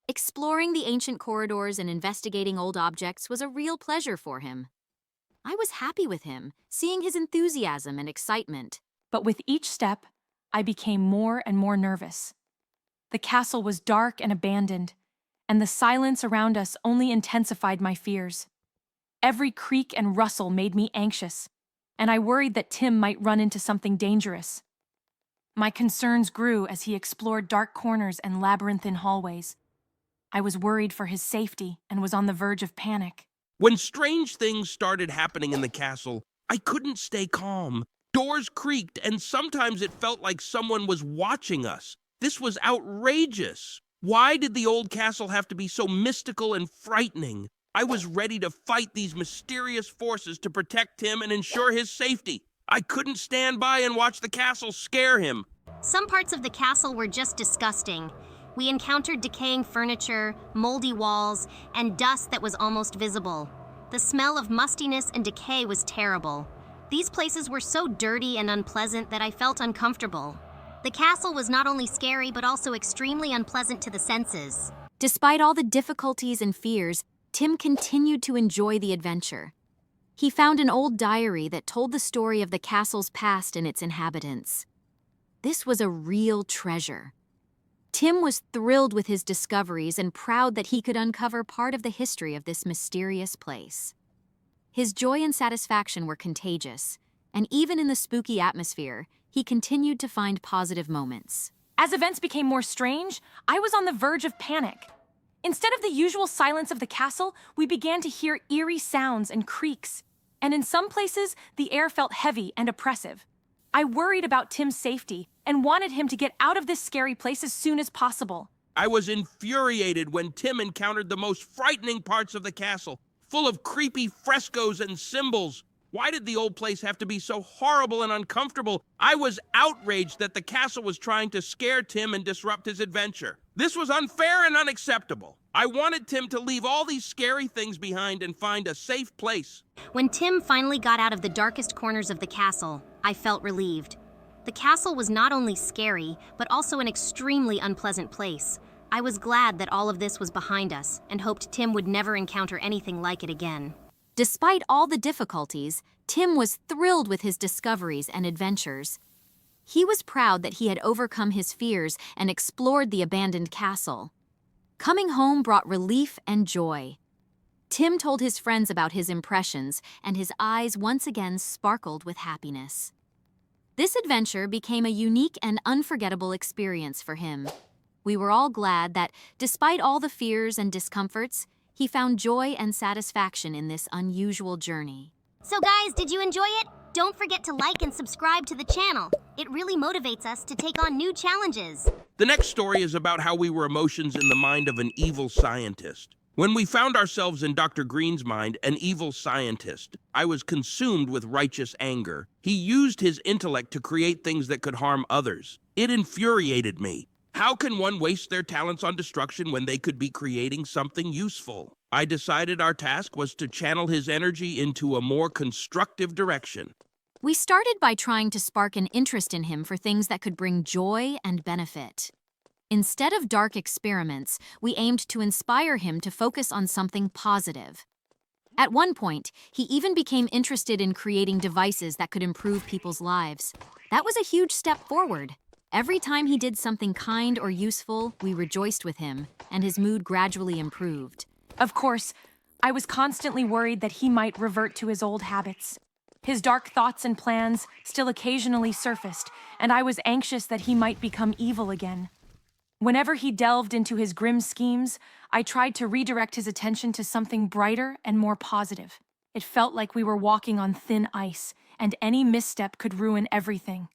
Exploring the ancient corridors and investigating old objects was a real pleasure for him. I was happy with him, seeing his enthusiasm and excitement. But with each step, I became more and more nervous. The castle was dark and abandoned, and the silence around us only intensified my fears. Every creak and rustle made me anxious, and I worried that Tim might run into something dangerous. My concerns grew as he explored dark corners and labyrinthine hallways. I was worried for his safety and was on the verge of panic. When strange things started happening in the castle, I couldn't stay calm. Doors creaked, and sometimes it felt like someone was watching us. This was outrageous. Why did the old castle have to be so mystical and frightening? I was ready to fight these mysterious forces to protect him and ensure his safety. I couldn't stand by and watch the castle scare him. Some parts of the castle were just disgusting. We encountered decaying furniture, moldy walls, and dust that was almost visible. The smell of mustiness and decay was terrible. These places were so dirty and unpleasant that I felt uncomfortable. The castle was not only scary but also extremely unpleasant to the senses. Despite all the difficulties and fears, Tim continued to enjoy the adventure. He found an old diary that told the story of the castle's past and its inhabitants. This was a real treasure. Tim was thrilled with his discoveries and proud that he could uncover part of the history of this mysterious place. His joy and satisfaction were contagious, and even in the spooky atmosphere, he continued to find positive moments. As events became more strange, I was on the verge of panic. Instead of the usual silence of the castle, we began to hear eerie sounds and creaks, and in some places, the air felt heavy and oppressive. I worried about Tim's safety and wanted him to get out of this scary place as soon as possible. I was infuriated when Tim encountered the most frightening parts of the castle, full of creepy frescoes and symbols. Why did the old place have to be so horrible and uncomfortable? I was outraged that the castle was trying to scare Tim and disrupt his adventure. This was unfair and unacceptable. I wanted Tim to leave all these scary things behind and find a safe place. When Tim finally got out of the darkest corners of the castle, I felt relieved. The castle was not only scary, but also an extremely unpleasant place. I was glad that all of this was behind us and hoped Tim would never encounter anything like it again. Despite all the difficulties, Tim was thrilled with his discoveries and adventures. He was proud that he had overcome his fears and explored the abandoned castle. Coming home brought relief and joy. Tim told his friends about his impressions, and his eyes once again sparkled with happiness. This adventure became a unique and unforgettable experience for him. We were all glad that, despite all the fears and discomforts, he found joy and satisfaction in this unusual journey. So guys, did you enjoy it? Don't forget to like and subscribe to the channel. It really motivates us to take on new challenges. The next story is about how we were emotions in the mind of an evil scientist. When we found ourselves in Dr. Green's mind, an evil scientist, I was consumed with righteous anger. He used his intellect to create things that could harm others. It infuriated me. How can one waste their talents on destruction when they could be creating something useful? I decided our task was to channel his energy into a more constructive direction. We started by trying to spark an interest in him for things that could bring joy and benefit. Instead of dark experiments, we aimed to inspire him to focus on something positive. At one point, he even became interested in creating devices that could improve people's lives. That was a huge step forward. Every time he did something kind or useful, we rejoiced with him, and his mood gradually improved. Of course, I was constantly worried that he might revert to his old habits. His dark thoughts and plans still occasionally surfaced, and I was anxious that he might become evil again. Whenever he delved into his grim schemes, I tried to redirect his attention to something brighter and more positive. It felt like we were walking on thin ice, and any misstep could ruin everything.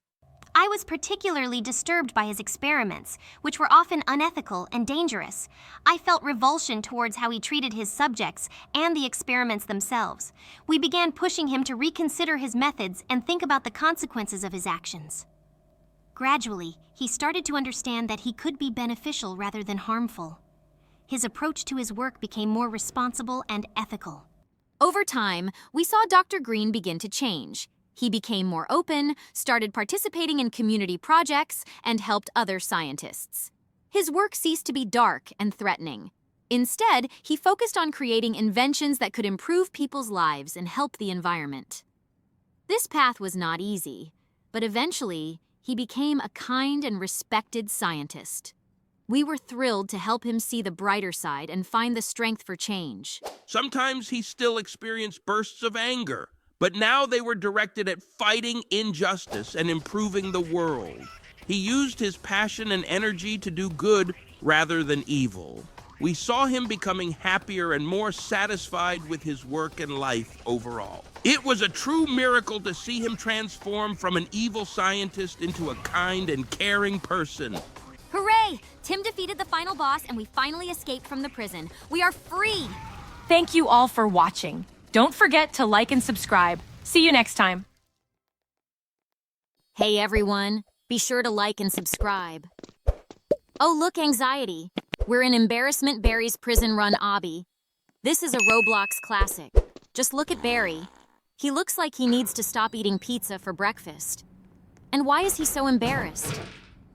I was particularly disturbed by his experiments, which were often unethical and dangerous. I felt revulsion towards how he treated his subjects and the experiments themselves. We began pushing him to reconsider his methods and think about the consequences of his actions. Gradually, he started to understand that he could be beneficial rather than harmful. His approach to his work became more responsible and ethical. Over time, we saw Dr. Green begin to change. He became more open, started participating in community projects, and helped other scientists. His work ceased to be dark and threatening. Instead, he focused on creating inventions that could improve people's lives and help the environment. This path was not easy, but eventually, he became a kind and respected scientist. We were thrilled to help him see the brighter side and find the strength for change. Sometimes he still experienced bursts of anger, but now they were directed at fighting injustice and improving the world. He used his passion and energy to do good rather than evil. We saw him becoming happier and more satisfied with his work and life overall. It was a true miracle to see him transform from an evil scientist into a kind and caring person. Hooray! Tim defeated the final boss and we finally escaped from the prison. We are free! Thank you all for watching. Don't forget to like and subscribe. See you next time. Hey everyone, be sure to like and subscribe. Oh look, Anxiety. We're in Embarrassment Barry's prison-run obby. This is a Roblox classic. Just look at Barry. He looks like he needs to stop eating pizza for breakfast. And why is he so embarrassed?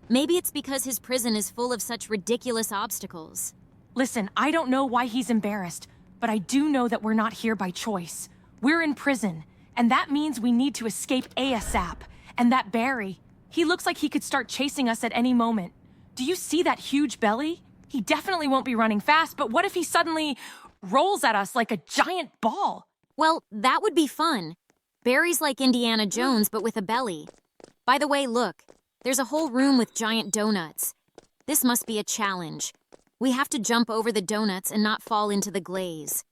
Maybe it's because his prison is full of such ridiculous obstacles. Listen, I don't know why he's embarrassed, but I do know that we're not here by choice. We're in prison, and that means we need to escape ASAP. And that Barry, he looks like he could start chasing us at any moment. Do you see that huge belly? He definitely won't be running fast, but what if he suddenly rolls at us like a giant ball? Well, that would be fun. Barry's like Indiana Jones, but with a belly. By the way, look, there's a whole room with giant donuts. This must be a challenge. We have to jump over the donuts and not fall into the glaze.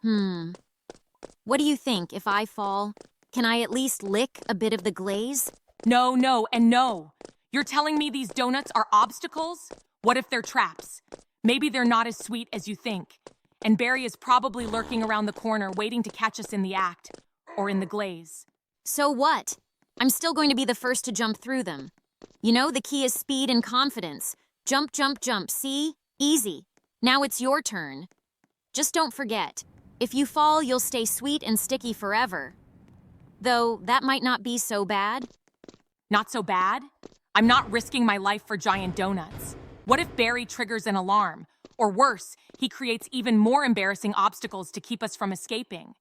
What do you think if I fall? Can I at least lick a bit of the glaze? No, no, and no. You're telling me these donuts are obstacles? What if they're traps? Maybe they're not as sweet as you think. And Barry is probably lurking around the corner waiting to catch us in the act. Or in the glaze. So what? I'm still going to be the first to jump through them. You know, the key is speed and confidence. Jump, jump, jump, see? Easy. Now it's your turn. Just don't forget, if you fall, you'll stay sweet and sticky forever. Though, that might not be so bad. Not so bad? I'm not risking my life for giant donuts. What if Barry triggers an alarm? Or worse, he creates even more embarrassing obstacles to keep us from escaping.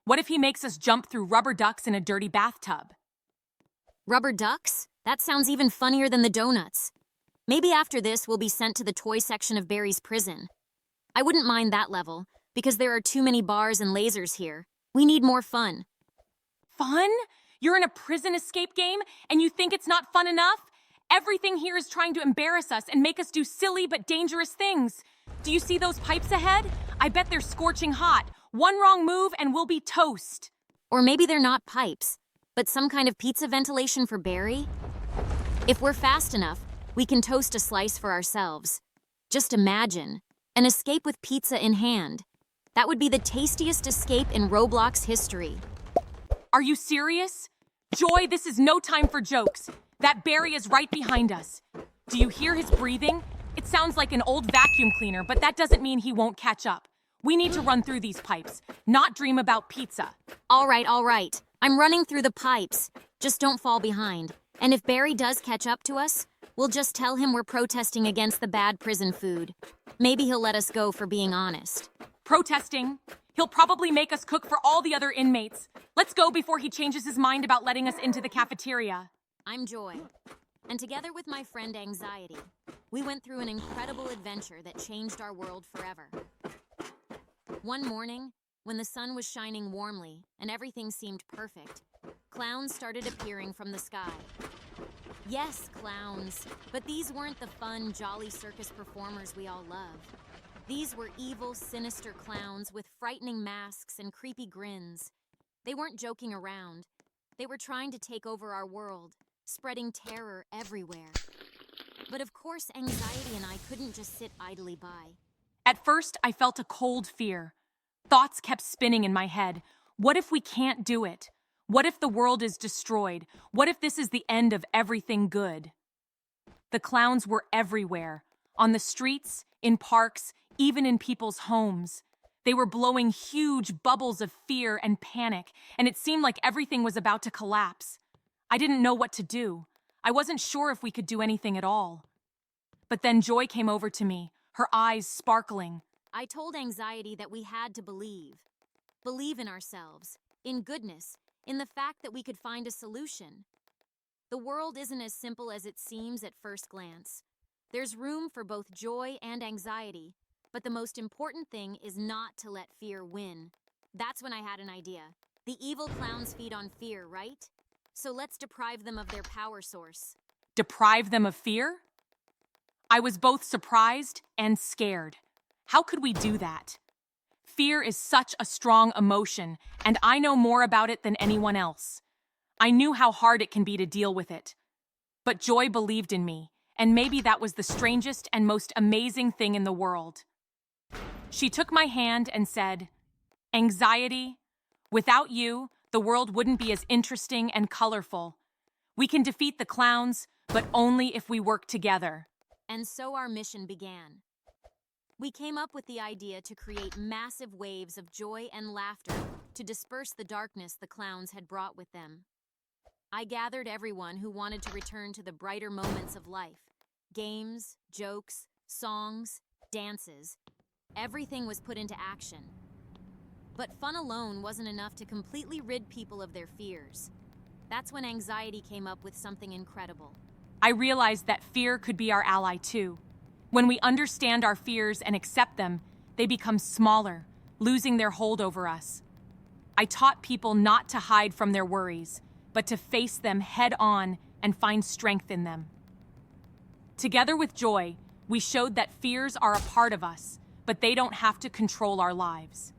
What if he makes us jump through rubber ducks in a dirty bathtub? Rubber ducks? That sounds even funnier than the donuts. Maybe after this, we'll be sent to the toy section of Barry's prison. I wouldn't mind that level, because there are too many bars and lasers here. We need more fun. Fun? You're in a prison escape game, and you think it's not fun enough? Everything here is trying to embarrass us and make us do silly but dangerous things. Do you see those pipes ahead? I bet they're scorching hot. One wrong move and we'll be toast. Or maybe they're not pipes, but some kind of pizza ventilation for Barry? If we're fast enough, we can toast a slice for ourselves. Just imagine, an escape with pizza in hand. That would be the tastiest escape in Roblox history. Are you serious? Joy, this is no time for jokes. That Barry is right behind us. Do you hear his breathing? It sounds like an old vacuum cleaner, but that doesn't mean he won't catch up. We need to run through these pipes, not dream about pizza. All right. I'm running through the pipes. Just don't fall behind. And if Barry does catch up to us, we'll just tell him we're protesting against the bad prison food. Maybe he'll let us go for being honest. Protesting? He'll probably make us cook for all the other inmates. Let's go before he changes his mind about letting us into the cafeteria. I'm Joy, and together with my friend Anxiety, we went through an incredible adventure that changed our world forever. One morning, when the sun was shining warmly and everything seemed perfect, clowns started appearing from the sky. Yes, clowns, but these weren't the fun, jolly circus performers we all love. These were evil, sinister clowns with frightening masks and creepy grins. They weren't joking around. They were trying to take over our world, spreading terror everywhere. But of course, Anxiety and I couldn't just sit idly by. At first, I felt a cold fear. Thoughts kept spinning in my head. What if we can't do it? What if the world is destroyed? What if this is the end of everything good? The clowns were everywhere. On the streets, in parks, even in people's homes. They were blowing huge bubbles of fear and panic, and it seemed like everything was about to collapse. I didn't know what to do. I wasn't sure if we could do anything at all. But then Joy came over to me, her eyes sparkling. I told Anxiety that we had to believe. Believe in ourselves, in goodness, in the fact that we could find a solution. The world isn't as simple as it seems at first glance. There's room for both joy and anxiety, but the most important thing is not to let fear win. That's when I had an idea. The evil clowns feed on fear, right? So let's deprive them of their power source. Deprive them of fear? I was both surprised and scared. How could we do that? Fear is such a strong emotion, and I know more about it than anyone else. I knew how hard it can be to deal with it. But Joy believed in me, and maybe that was the strangest and most amazing thing in the world. She took my hand and said, "Anxiety, without you, the world wouldn't be as interesting and colorful. We can defeat the clowns, but only if we work together." And so our mission began. We came up with the idea to create massive waves of joy and laughter to disperse the darkness the clowns had brought with them. I gathered everyone who wanted to return to the brighter moments of life. Games, jokes, songs, dances. Everything was put into action. But fun alone wasn't enough to completely rid people of their fears. That's when anxiety came up with something incredible. I realized that fear could be our ally too. When we understand our fears and accept them, they become smaller, losing their hold over us. I taught people not to hide from their worries, but to face them head on and find strength in them. Together with Joy, we showed that fears are a part of us, but they don't have to control our lives.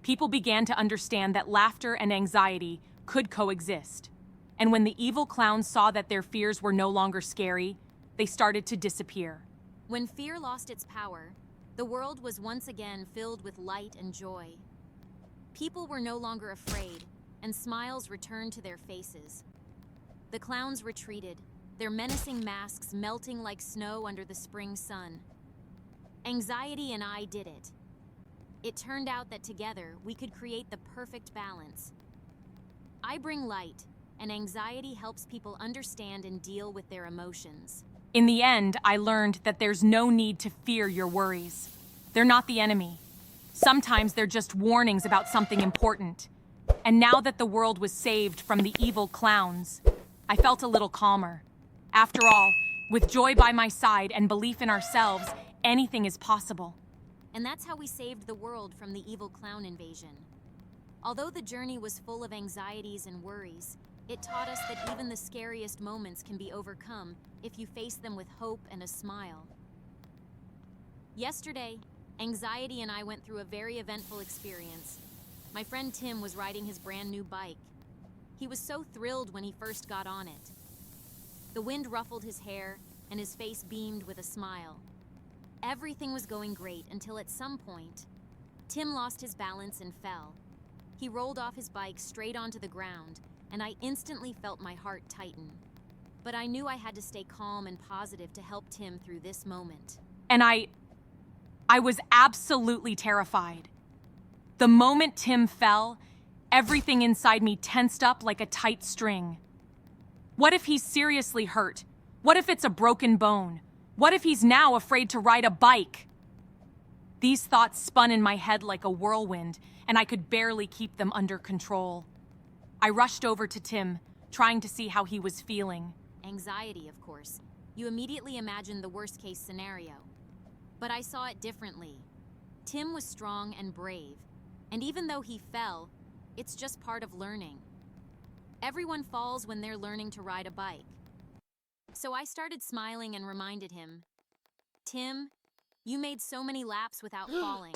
People began to understand that laughter and anxiety could coexist. And when the evil clowns saw that their fears were no longer scary, they started to disappear. When fear lost its power, the world was once again filled with light and joy. People were no longer afraid, and smiles returned to their faces. The clowns retreated, their menacing masks melting like snow under the spring sun. Anxiety and I did it. It turned out that together we could create the perfect balance. I bring light, and anxiety helps people understand and deal with their emotions. In the end, I learned that there's no need to fear your worries. They're not the enemy. Sometimes they're just warnings about something important. And now that the world was saved from the evil clowns, I felt a little calmer. After all, with Joy by my side and belief in ourselves, anything is possible. And that's how we saved the world from the evil clown invasion. Although the journey was full of anxieties and worries, it taught us that even the scariest moments can be overcome if you face them with hope and a smile. Yesterday, Anxiety and I went through a very eventful experience. My friend Tim was riding his brand new bike. He was so thrilled when he first got on it. The wind ruffled his hair, and his face beamed with a smile. Everything was going great until at some point, Tim lost his balance and fell. He rolled off his bike straight onto the ground, and I instantly felt my heart tighten. But I knew I had to stay calm and positive to help Tim through this moment. And I was absolutely terrified. The moment Tim fell, everything inside me tensed up like a tight string. What if he's seriously hurt? What if it's a broken bone? What if he's now afraid to ride a bike? These thoughts spun in my head like a whirlwind, and I could barely keep them under control. I rushed over to Tim, trying to see how he was feeling. Anxiety, of course. You immediately imagine the worst-case scenario. But I saw it differently. Tim was strong and brave, and even though he fell, it's just part of learning. Everyone falls when they're learning to ride a bike. So I started smiling and reminded him, "Tim, you made so many laps without falling.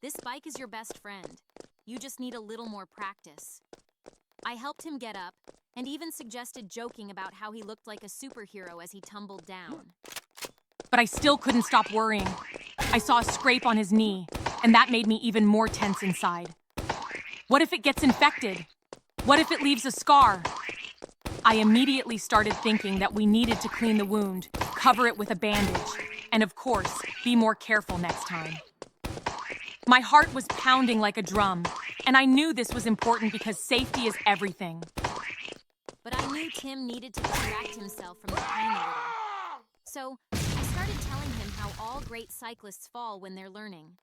This bike is your best friend. You just need a little more practice." I helped him get up, and even suggested joking about how he looked like a superhero as he tumbled down. But I still couldn't stop worrying. I saw a scrape on his knee, and that made me even more tense inside. What if it gets infected? What if it leaves a scar? I immediately started thinking that we needed to clean the wound, cover it with a bandage, and of course, be more careful next time. My heart was pounding like a drum, and I knew this was important because safety is everything. But I knew Tim needed to distract himself from the pain a little. So I started telling him how all great cyclists fall when they're learning.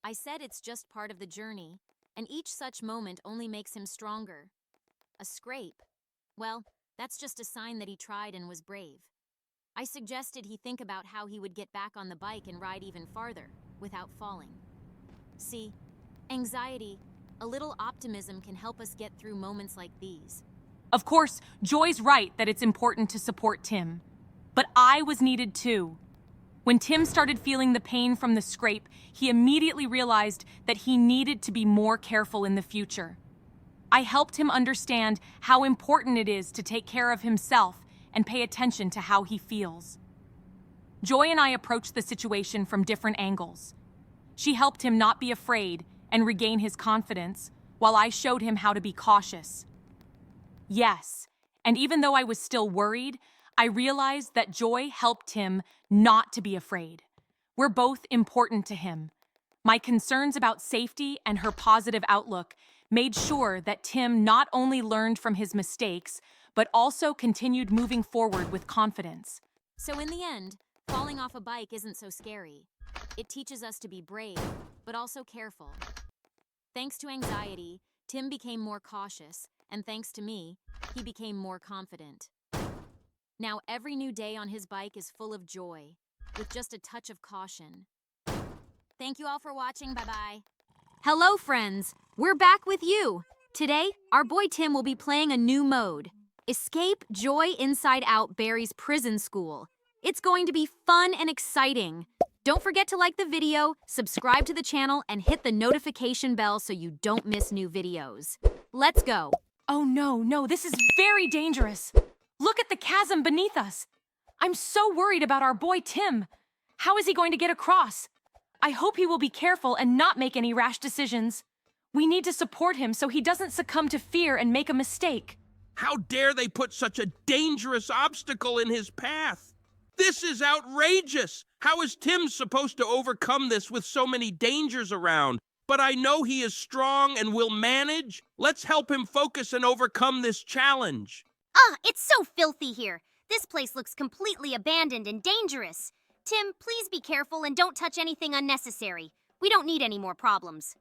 I said it's just part of the journey, and each such moment only makes him stronger. A scrape. Well, that's just a sign that he tried and was brave. I suggested he think about how he would get back on the bike and ride even farther, without falling. See, anxiety, a little optimism can help us get through moments like these. Of course, Joy's right that it's important to support Tim. But I was needed too. When Tim started feeling the pain from the scrape, he immediately realized that he needed to be more careful in the future. I helped him understand how important it is to take care of himself and pay attention to how he feels. Joy and I approached the situation from different angles. She helped him not be afraid and regain his confidence, while I showed him how to be cautious. Yes, and even though I was still worried, I realized that Joy helped him not to be afraid. We're both important to him. My concerns about safety and her positive outlook made sure that Tim not only learned from his mistakes, but also continued moving forward with confidence. So in the end, falling off a bike isn't so scary. It teaches us to be brave, but also careful. Thanks to anxiety, Tim became more cautious, and thanks to me, he became more confident. Now every new day on his bike is full of joy, with just a touch of caution. Thank you all for watching. Bye-bye. Hello, friends. We're back with you. Today, our boy Tim will be playing a new mode. Escape Joy Inside Out Barry's Prison School. It's going to be fun and exciting. Don't forget to like the video, subscribe to the channel, and hit the notification bell so you don't miss new videos. Let's go. Oh no, this is very dangerous. Look at the chasm beneath us. I'm so worried about our boy Tim. How is he going to get across? I hope he will be careful and not make any rash decisions. We need to support him so he doesn't succumb to fear and make a mistake. How dare they put such a dangerous obstacle in his path? This is outrageous! How is Tim supposed to overcome this with so many dangers around? But I know he is strong and will manage. Let's help him focus and overcome this challenge. It's so filthy here. This place looks completely abandoned and dangerous. Tim, please be careful and don't touch anything unnecessary. We don't need any more problems.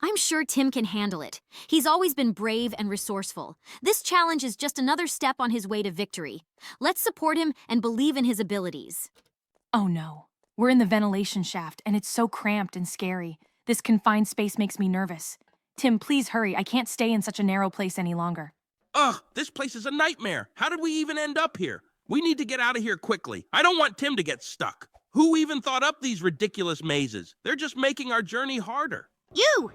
I'm sure Tim can handle it. He's always been brave and resourceful. This challenge is just another step on his way to victory. Let's support him and believe in his abilities. Oh no, we're in the ventilation shaft and it's so cramped and scary. This confined space makes me nervous. Tim, please hurry. I can't stay in such a narrow place any longer. Ugh, this place is a nightmare. How did we even end up here? We need to get out of here quickly. I don't want Tim to get stuck. Who even thought up these ridiculous mazes? They're just making our journey harder.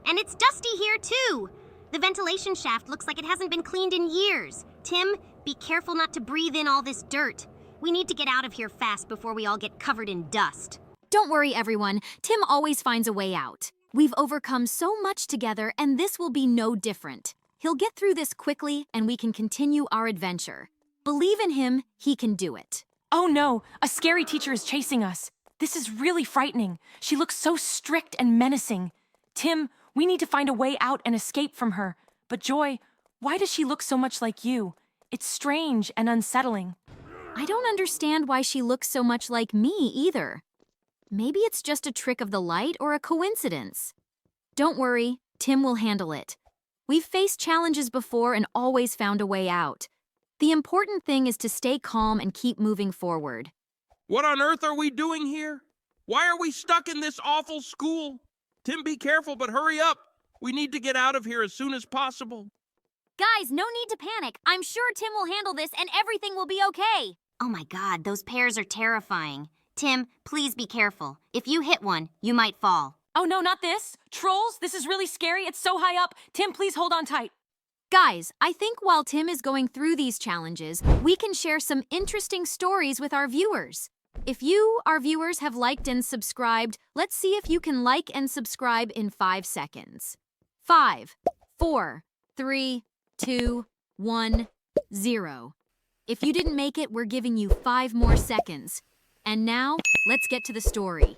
And it's dusty here too. The ventilation shaft looks like it hasn't been cleaned in years. Tim, be careful not to breathe in all this dirt. We need to get out of here fast before we all get covered in dust. Don't worry, everyone. Tim always finds a way out. We've overcome so much together, and this will be no different. He'll get through this quickly, and we can continue our adventure. Believe in him, he can do it. Oh no, a scary teacher is chasing us. This is really frightening. She looks so strict and menacing. Tim, we need to find a way out and escape from her. But Joy, why does she look so much like you? It's strange and unsettling. I don't understand why she looks so much like me either. Maybe it's just a trick of the light or a coincidence. Don't worry, Tim will handle it. We've faced challenges before and always found a way out. The important thing is to stay calm and keep moving forward. What on earth are we doing here? Why are we stuck in this awful school? Tim, be careful, but hurry up. We need to get out of here as soon as possible. Guys, no need to panic. I'm sure Tim will handle this and everything will be okay. Oh my God, those pears are terrifying. Tim, please be careful. If you hit one, you might fall. Oh no, not this. Trolls, this is really scary. It's so high up. Tim, please hold on tight. Guys, I think while Tim is going through these challenges, we can share some interesting stories with our viewers. If you, our viewers, have liked and subscribed, let's see if you can like and subscribe in 5 seconds. 5, 4, 3, 2, 1, 0. If you didn't make it, we're giving you 5 more seconds. And now, let's get to the story.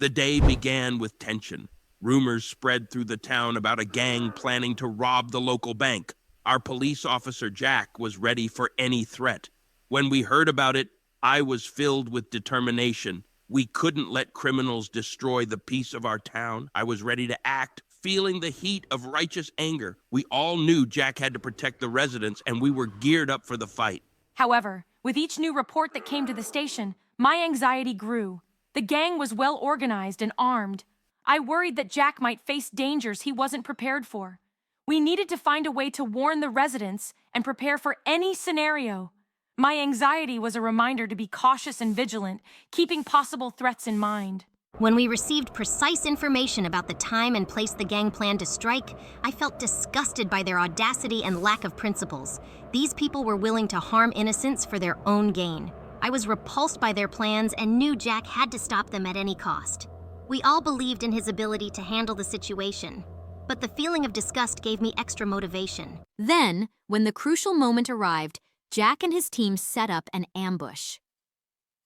The day began with tension. Rumors spread through the town about a gang planning to rob the local bank. Our police officer, Jack, was ready for any threat. When we heard about it, I was filled with determination. We couldn't let criminals destroy the peace of our town. I was ready to act, feeling the heat of righteous anger. We all knew Jack had to protect the residents, and we were geared up for the fight. However, with each new report that came to the station, my anxiety grew. The gang was well organized and armed. I worried that Jack might face dangers he wasn't prepared for. We needed to find a way to warn the residents and prepare for any scenario. My anxiety was a reminder to be cautious and vigilant, keeping possible threats in mind. When we received precise information about the time and place the gang planned to strike, I felt disgusted by their audacity and lack of principles. These people were willing to harm innocents for their own gain. I was repulsed by their plans and knew Jack had to stop them at any cost. We all believed in his ability to handle the situation, but the feeling of disgust gave me extra motivation. Then, when the crucial moment arrived, Jack and his team set up an ambush.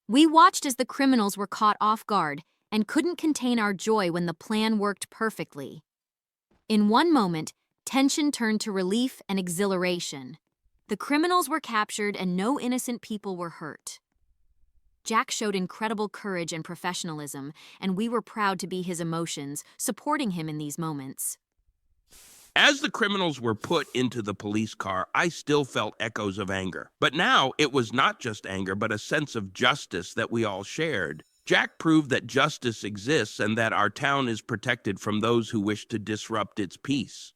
We watched as the criminals were caught off guard and couldn't contain our joy when the plan worked perfectly. In one moment, tension turned to relief and exhilaration. The criminals were captured and no innocent people were hurt. Jack showed incredible courage and professionalism, and we were proud to be his emotions, supporting him in these moments. As the criminals were put into the police car, I still felt echoes of anger. But now it was not just anger, but a sense of justice that we all shared. Jack proved that justice exists and that our town is protected from those who wish to disrupt its peace.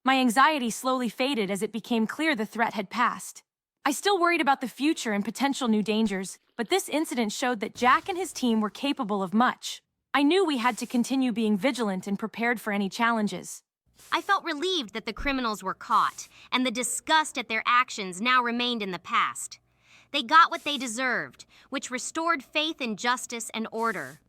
My anxiety slowly faded as it became clear the threat had passed. I still worried about the future and potential new dangers, but this incident showed that Jack and his team were capable of much. I knew we had to continue being vigilant and prepared for any challenges. I felt relieved that the criminals were caught, and the disgust at their actions now remained in the past. They got what they deserved, which restored faith in justice and order.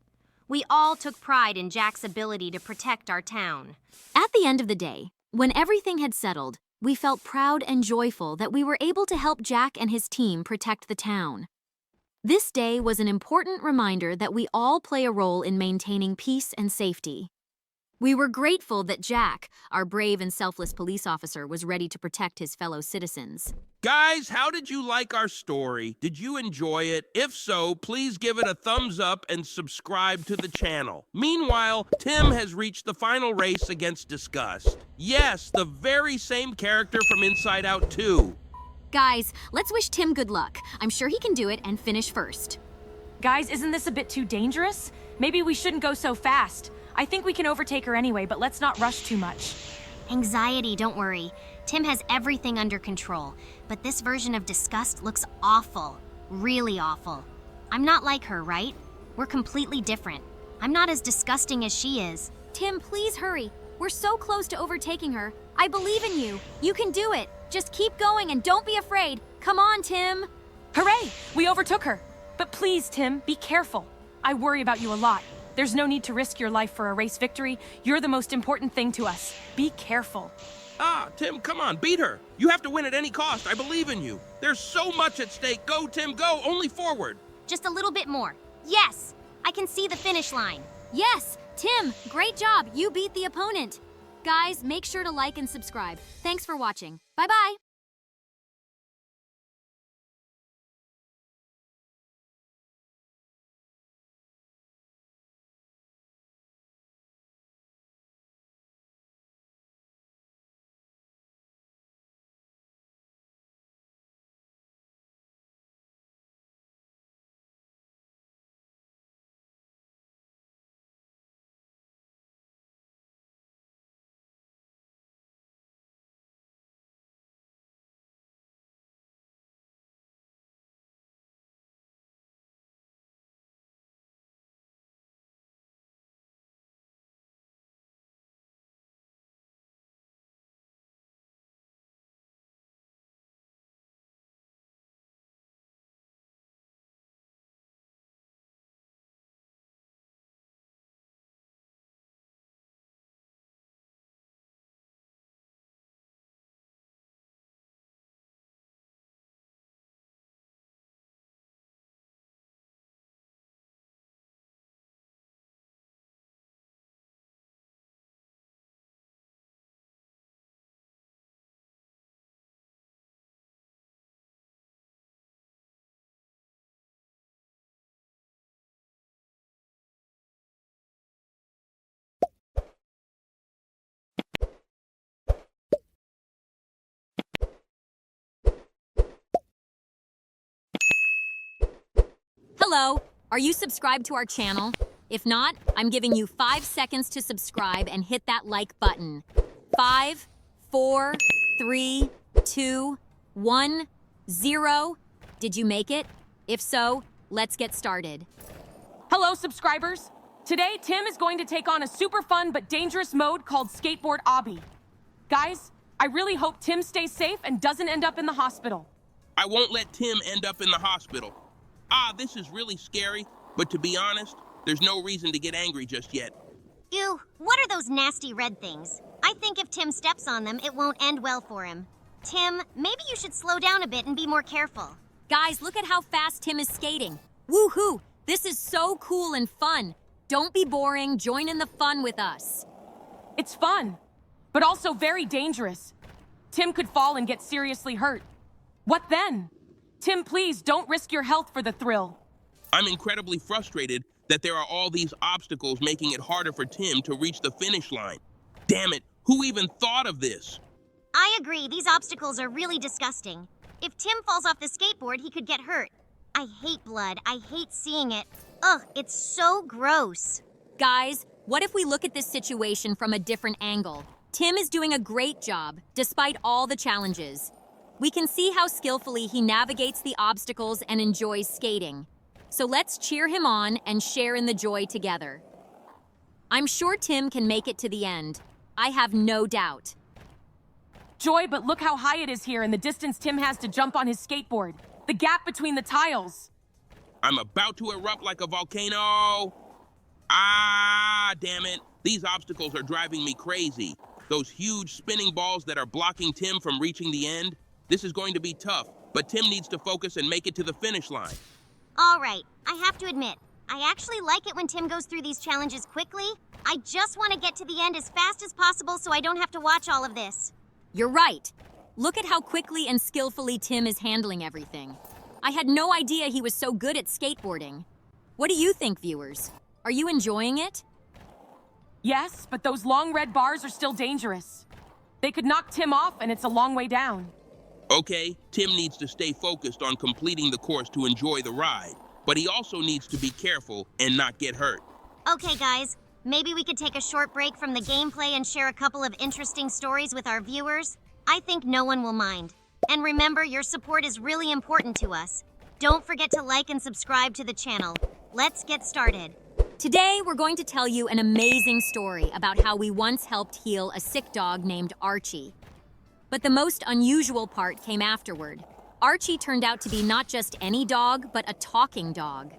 We all took pride in Jack's ability to protect our town. At the end of the day, when everything had settled, we felt proud and joyful that we were able to help Jack and his team protect the town. This day was an important reminder that we all play a role in maintaining peace and safety. We were grateful that Jack, our brave and selfless police officer, was ready to protect his fellow citizens. Guys, how did you like our story? Did you enjoy it? If so, please give it a thumbs up and subscribe to the channel. Meanwhile, Tim has reached the final race against Disgust. Yes, the very same character from Inside Out 2. Guys, let's wish Tim good luck. I'm sure he can do it and finish first. Guys, isn't this a bit too dangerous? Maybe we shouldn't go so fast. I think we can overtake her anyway, but let's not rush too much. Anxiety, don't worry. Tim has everything under control, but this version of Disgust looks awful. Really awful. I'm not like her, right? We're completely different. I'm not as disgusting as she is. Tim, please hurry. We're so close to overtaking her. I believe in you. You can do it. Just keep going and don't be afraid. Come on, Tim. Hooray! We overtook her. But please, Tim, be careful. I worry about you a lot. There's no need to risk your life for a race victory. You're the most important thing to us. Be careful. Tim, come on, beat her. You have to win at any cost. I believe in you. There's so much at stake. Go, Tim, go. Only forward. Just a little bit more. Yes! I can see the finish line. Yes, Tim, great job. You beat the opponent. Guys, make sure to like and subscribe. Thanks for watching. Bye-bye. Hello, are you subscribed to our channel? If not, I'm giving you 5 seconds to subscribe and hit that like button. 5, 4, 3, 2, 1, 0. Did you make it? If so, let's get started. Hello, subscribers. Today, Tim is going to take on a super fun but dangerous mode called Skateboard Obby. Guys, I really hope Tim stays safe and doesn't end up in the hospital. I won't let Tim end up in the hospital. This is really scary, but to be honest, there's no reason to get angry just yet. Ew, what are those nasty red things? I think if Tim steps on them, it won't end well for him. Tim, maybe you should slow down a bit and be more careful. Guys, look at how fast Tim is skating. Woohoo! This is so cool and fun. Don't be boring, join in the fun with us. It's fun, but also very dangerous. Tim could fall and get seriously hurt. What then? Tim, please don't risk your health for the thrill. I'm incredibly frustrated that there are all these obstacles making it harder for Tim to reach the finish line. Damn it, who even thought of this? I agree, these obstacles are really disgusting. If Tim falls off the skateboard, he could get hurt. I hate blood. I hate seeing it. Ugh, it's so gross. Guys, what if we look at this situation from a different angle? Tim is doing a great job, despite all the challenges. We can see how skillfully he navigates the obstacles and enjoys skating. So let's cheer him on and share in the joy together. I'm sure Tim can make it to the end. I have no doubt. Joy, but look how high it is here and the distance Tim has to jump on his skateboard. The gap between the tiles. I'm about to erupt like a volcano. Damn it. These obstacles are driving me crazy. Those huge spinning balls that are blocking Tim from reaching the end. This is going to be tough, but Tim needs to focus and make it to the finish line. All right, I have to admit, I actually like it when Tim goes through these challenges quickly. I just want to get to the end as fast as possible so I don't have to watch all of this. You're right. Look at how quickly and skillfully Tim is handling everything. I had no idea he was so good at skateboarding. What do you think, viewers? Are you enjoying it? Yes, but those long red bars are still dangerous. They could knock Tim off and it's a long way down. Okay, Tim needs to stay focused on completing the course to enjoy the ride, but he also needs to be careful and not get hurt. Okay, guys, maybe we could take a short break from the gameplay and share a couple of interesting stories with our viewers. I think no one will mind. And remember, your support is really important to us. Don't forget to like and subscribe to the channel. Let's get started. Today, we're going to tell you an amazing story about how we once helped heal a sick dog named Archie. But the most unusual part came afterward. Archie turned out to be not just any dog, but a talking dog.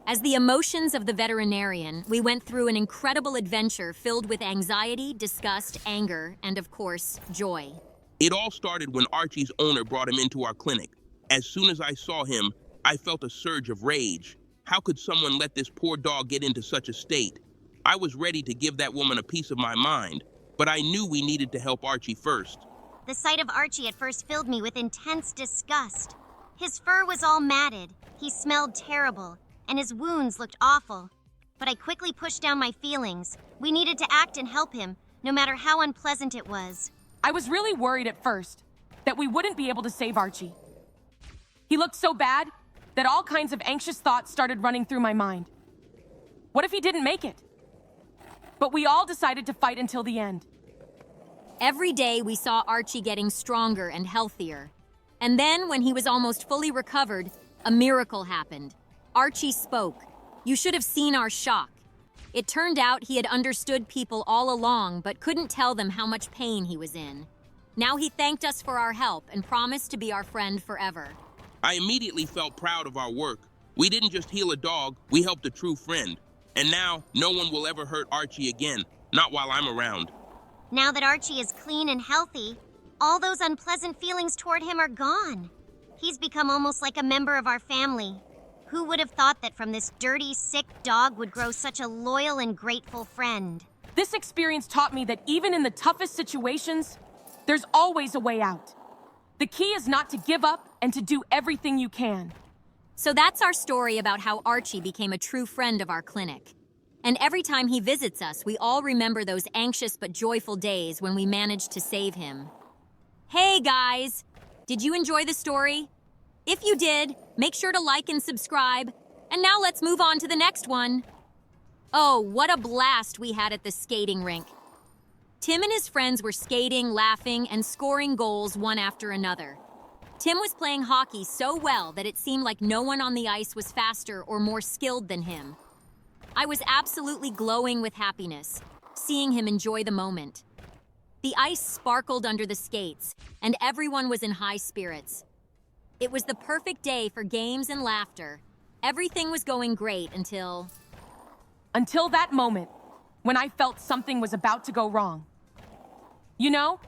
As the emotions of the veterinarian, we went through an incredible adventure filled with anxiety, disgust, anger, and of course, joy. It all started when Archie's owner brought him into our clinic. As soon as I saw him, I felt a surge of rage. How could someone let this poor dog get into such a state? I was ready to give that woman a piece of my mind, but I knew we needed to help Archie first. The sight of Archie at first filled me with intense disgust. His fur was all matted, he smelled terrible, and his wounds looked awful. But I quickly pushed down my feelings. We needed to act and help him, no matter how unpleasant it was. I was really worried at first that we wouldn't be able to save Archie. He looked so bad that all kinds of anxious thoughts started running through my mind. What if he didn't make it? But we all decided to fight until the end. Every day, we saw Archie getting stronger and healthier. And then, when he was almost fully recovered, a miracle happened. Archie spoke. You should have seen our shock. It turned out he had understood people all along, but couldn't tell them how much pain he was in. Now he thanked us for our help and promised to be our friend forever. I immediately felt proud of our work. We didn't just heal a dog, we helped a true friend. And now, no one will ever hurt Archie again, not while I'm around. Now that Archie is clean and healthy, all those unpleasant feelings toward him are gone. He's become almost like a member of our family. Who would have thought that from this dirty, sick dog would grow such a loyal and grateful friend? This experience taught me that even in the toughest situations, there's always a way out. The key is not to give up and to do everything you can. So that's our story about how Archie became a true friend of our clinic. And every time he visits us, we all remember those anxious but joyful days when we managed to save him. Hey guys! Did you enjoy the story? If you did, make sure to like and subscribe. And now let's move on to the next one. Oh, what a blast we had at the skating rink. Tim and his friends were skating, laughing, and scoring goals one after another. Tim was playing hockey so well that it seemed like no one on the ice was faster or more skilled than him. I was absolutely glowing with happiness, seeing him enjoy the moment. The ice sparkled under the skates, and everyone was in high spirits. It was the perfect day for games and laughter. Everything was going great until... Until that moment, when I felt something was about to go wrong. You know,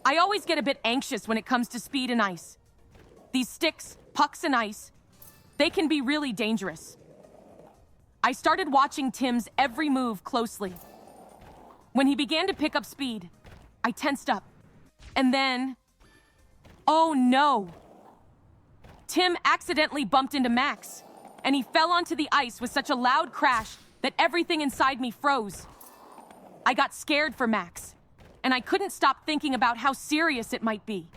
I always get a bit anxious when it comes to speed and ice. These sticks, pucks, and ice, they can be really dangerous. I started watching Tim's every move closely. When he began to pick up speed, I tensed up. And then... Oh no! Tim accidentally bumped into Max, and he fell onto the ice with such a loud crash that everything inside me froze. I got scared for Max, and I couldn't stop thinking about how serious it might be.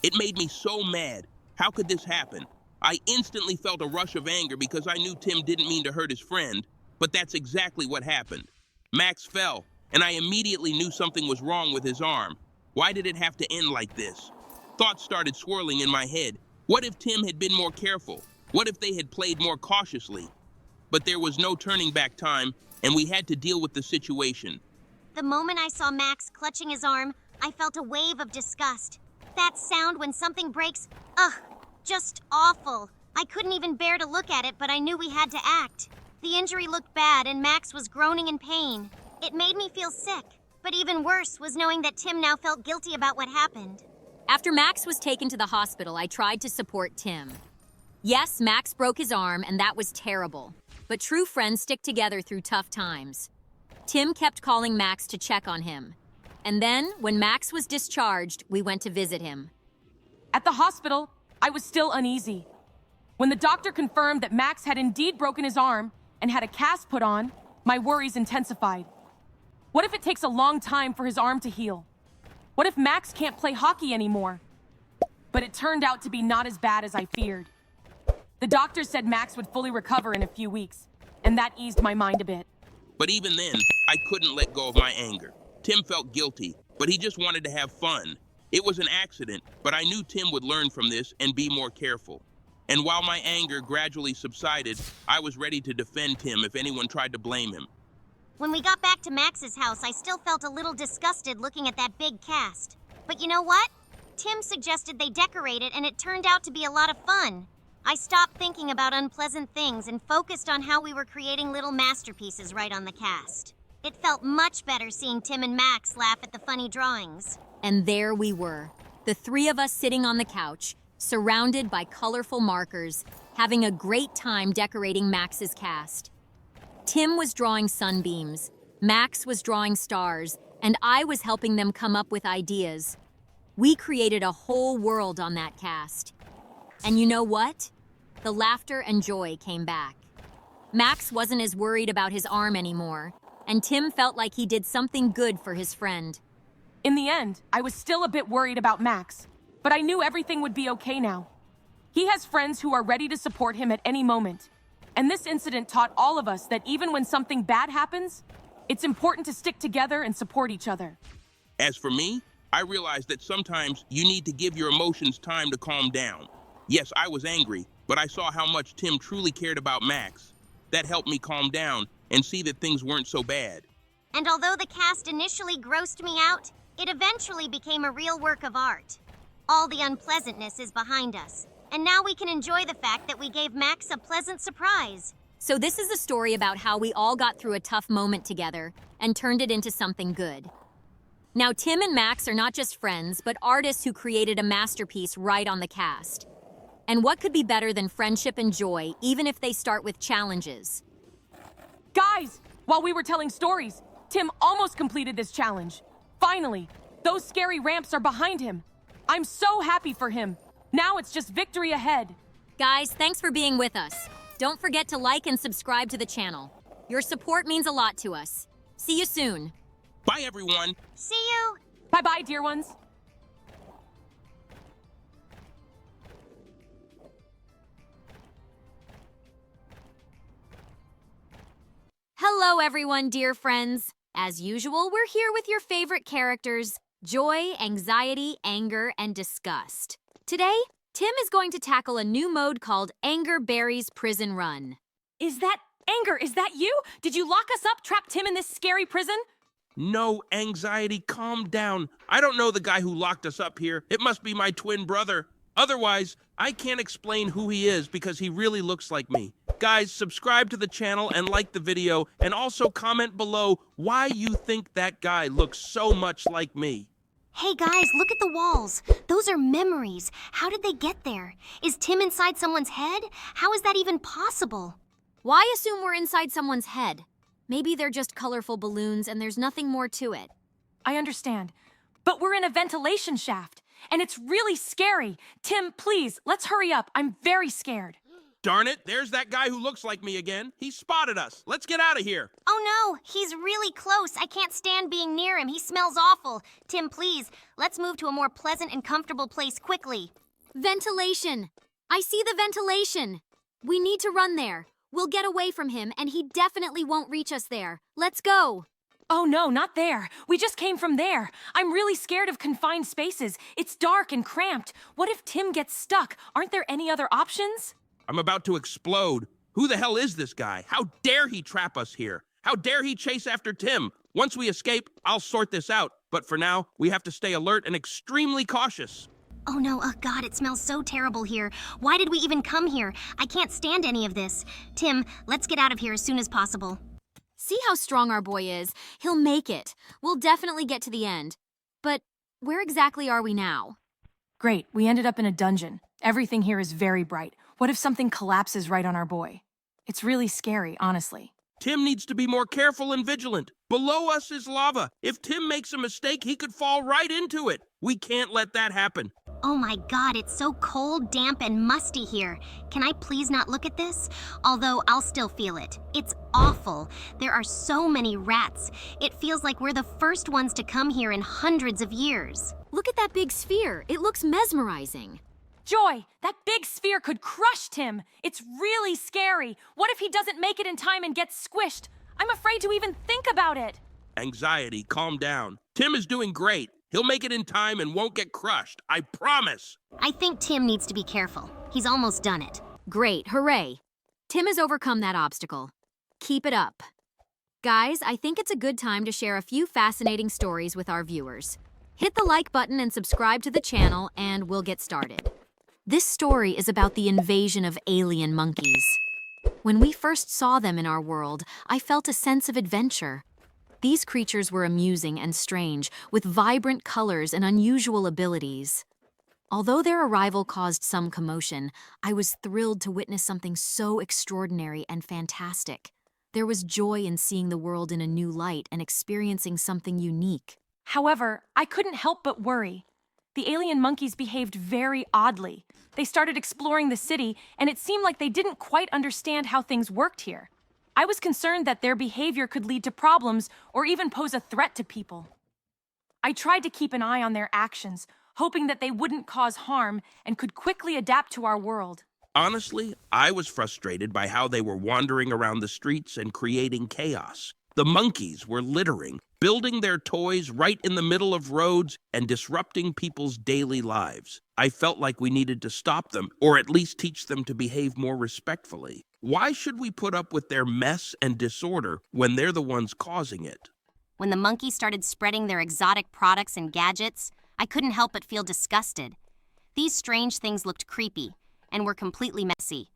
It made me so mad. How could this happen? I instantly felt a rush of anger because I knew Tim didn't mean to hurt his friend, but that's exactly what happened. Max fell, and I immediately knew something was wrong with his arm. Why did it have to end like this? Thoughts started swirling in my head. What if Tim had been more careful? What if they had played more cautiously? But there was no turning back time, and we had to deal with the situation. The moment I saw Max clutching his arm, I felt a wave of disgust. That sound when something breaks, just awful. I couldn't even bear to look at it, but I knew we had to act. The injury looked bad, and Max was groaning in pain. It made me feel sick, but even worse was knowing that Tim now felt guilty about what happened. After Max was taken to the hospital, I tried to support Tim. Yes, Max broke his arm, and that was terrible. But true friends stick together through tough times. Tim kept calling Max to check on him. And then, when Max was discharged, we went to visit him. At the hospital, I was still uneasy. When the doctor confirmed that Max had indeed broken his arm and had a cast put on, my worries intensified. What if it takes a long time for his arm to heal? What if Max can't play hockey anymore? But it turned out to be not as bad as I feared. The doctor said Max would fully recover in a few weeks, and that eased my mind a bit. But even then, I couldn't let go of my anger. Tim felt guilty, but he just wanted to have fun. It was an accident, but I knew Tim would learn from this and be more careful. And while my anger gradually subsided, I was ready to defend Tim if anyone tried to blame him. When we got back to Max's house, I still felt a little disgusted looking at that big cast. But you know what? Tim suggested they decorate it, and it turned out to be a lot of fun. I stopped thinking about unpleasant things and focused on how we were creating little masterpieces right on the cast. It felt much better seeing Tim and Max laugh at the funny drawings. And there we were, the three of us sitting on the couch, surrounded by colorful markers, having a great time decorating Max's cast. Tim was drawing sunbeams, Max was drawing stars, and I was helping them come up with ideas. We created a whole world on that cast. And you know what? The laughter and joy came back. Max wasn't as worried about his arm anymore, and Tim felt like he did something good for his friend. In the end, I was still a bit worried about Max, but I knew everything would be okay now. He has friends who are ready to support him at any moment. And this incident taught all of us that even when something bad happens, it's important to stick together and support each other. As for me, I realized that sometimes you need to give your emotions time to calm down. Yes, I was angry, but I saw how much Tim truly cared about Max. That helped me calm down and see that things weren't so bad. And although the cast initially grossed me out, it eventually became a real work of art. All the unpleasantness is behind us, and now we can enjoy the fact that we gave Max a pleasant surprise. So this is a story about how we all got through a tough moment together and turned it into something good. Now, Tim and Max are not just friends, but artists who created a masterpiece right on the cast. And what could be better than friendship and joy, even if they start with challenges? Guys, while we were telling stories, Tim almost completed this challenge. Finally, those scary ramps are behind him. I'm so happy for him. Now it's just victory ahead. Guys, thanks for being with us. Don't forget to like and subscribe to the channel. Your support means a lot to us. See you soon. Bye, everyone. See you! Bye-bye, dear ones. Hello, everyone, dear friends. As usual, we're here with your favorite characters, Joy, Anxiety, Anger, and Disgust. Today, Tim is going to tackle a new mode called Anger Berry's Prison Run. Is that Anger? Is that you? Did you lock us up, trap Tim in this scary prison? No, Anxiety, calm down. I don't know the guy who locked us up here. It must be my twin brother. Otherwise, I can't explain who he is because he really looks like me. Guys, subscribe to the channel and like the video, and also comment below why you think that guy looks so much like me. Hey guys, look at the walls. Those are memories. How did they get there? Is Tim inside someone's head? How is that even possible? Why assume we're inside someone's head? Maybe they're just colorful balloons and there's nothing more to it. I understand. But we're in a ventilation shaft, and it's really scary. Tim, please, let's hurry up. I'm very scared. Darn it, there's that guy who looks like me again. He spotted us. Let's get out of here. Oh no, he's really close. I can't stand being near him. He smells awful. Tim, please, let's move to a more pleasant and comfortable place quickly. Ventilation! I see the ventilation! We need to run there. We'll get away from him, and he definitely won't reach us there. Let's go! Oh no, not there. We just came from there. I'm really scared of confined spaces. It's dark and cramped. What if Tim gets stuck? Aren't there any other options? I'm about to explode. Who the hell is this guy? How dare he trap us here? How dare he chase after Tim? Once we escape, I'll sort this out. But for now, we have to stay alert and extremely cautious. Oh no, oh god, it smells so terrible here. Why did we even come here? I can't stand any of this. Tim, let's get out of here as soon as possible. See how strong our boy is. He'll make it. We'll definitely get to the end. But where exactly are we now? Great, we ended up in a dungeon. Everything here is very bright. What if something collapses right on our boy? It's really scary, honestly. Tim needs to be more careful and vigilant. Below us is lava. If Tim makes a mistake, he could fall right into it. We can't let that happen. Oh my god, it's so cold, damp, and musty here. Can I please not look at this? Although I'll still feel it. It's awful. There are so many rats. It feels like we're the first ones to come here in hundreds of years. Look at that big sphere. It looks mesmerizing. Joy, that big sphere could crush Tim. It's really scary. What if he doesn't make it in time and gets squished? I'm afraid to even think about it. Anxiety, calm down. Tim is doing great. He'll make it in time and won't get crushed. I promise. I think Tim needs to be careful. He's almost done it. Great, hooray. Tim has overcome that obstacle. Keep it up. Guys, I think it's a good time to share a few fascinating stories with our viewers. Hit the like button and subscribe to the channel, and we'll get started. This story is about the invasion of alien monkeys. When we first saw them in our world, I felt a sense of adventure. These creatures were amusing and strange, with vibrant colors and unusual abilities. Although their arrival caused some commotion, I was thrilled to witness something so extraordinary and fantastic. There was joy in seeing the world in a new light and experiencing something unique. However, I couldn't help but worry. The alien monkeys behaved very oddly. They started exploring the city, and it seemed like they didn't quite understand how things worked here. I was concerned that their behavior could lead to problems or even pose a threat to people. I tried to keep an eye on their actions, hoping that they wouldn't cause harm and could quickly adapt to our world. Honestly, I was frustrated by how they were wandering around the streets and creating chaos. The monkeys were littering, building their toys right in the middle of roads and disrupting people's daily lives. I felt like we needed to stop them, or at least teach them to behave more respectfully. Why should we put up with their mess and disorder when they're the ones causing it? When the monkeys started spreading their exotic products and gadgets, I couldn't help but feel disgusted. These strange things looked creepy and were completely messy.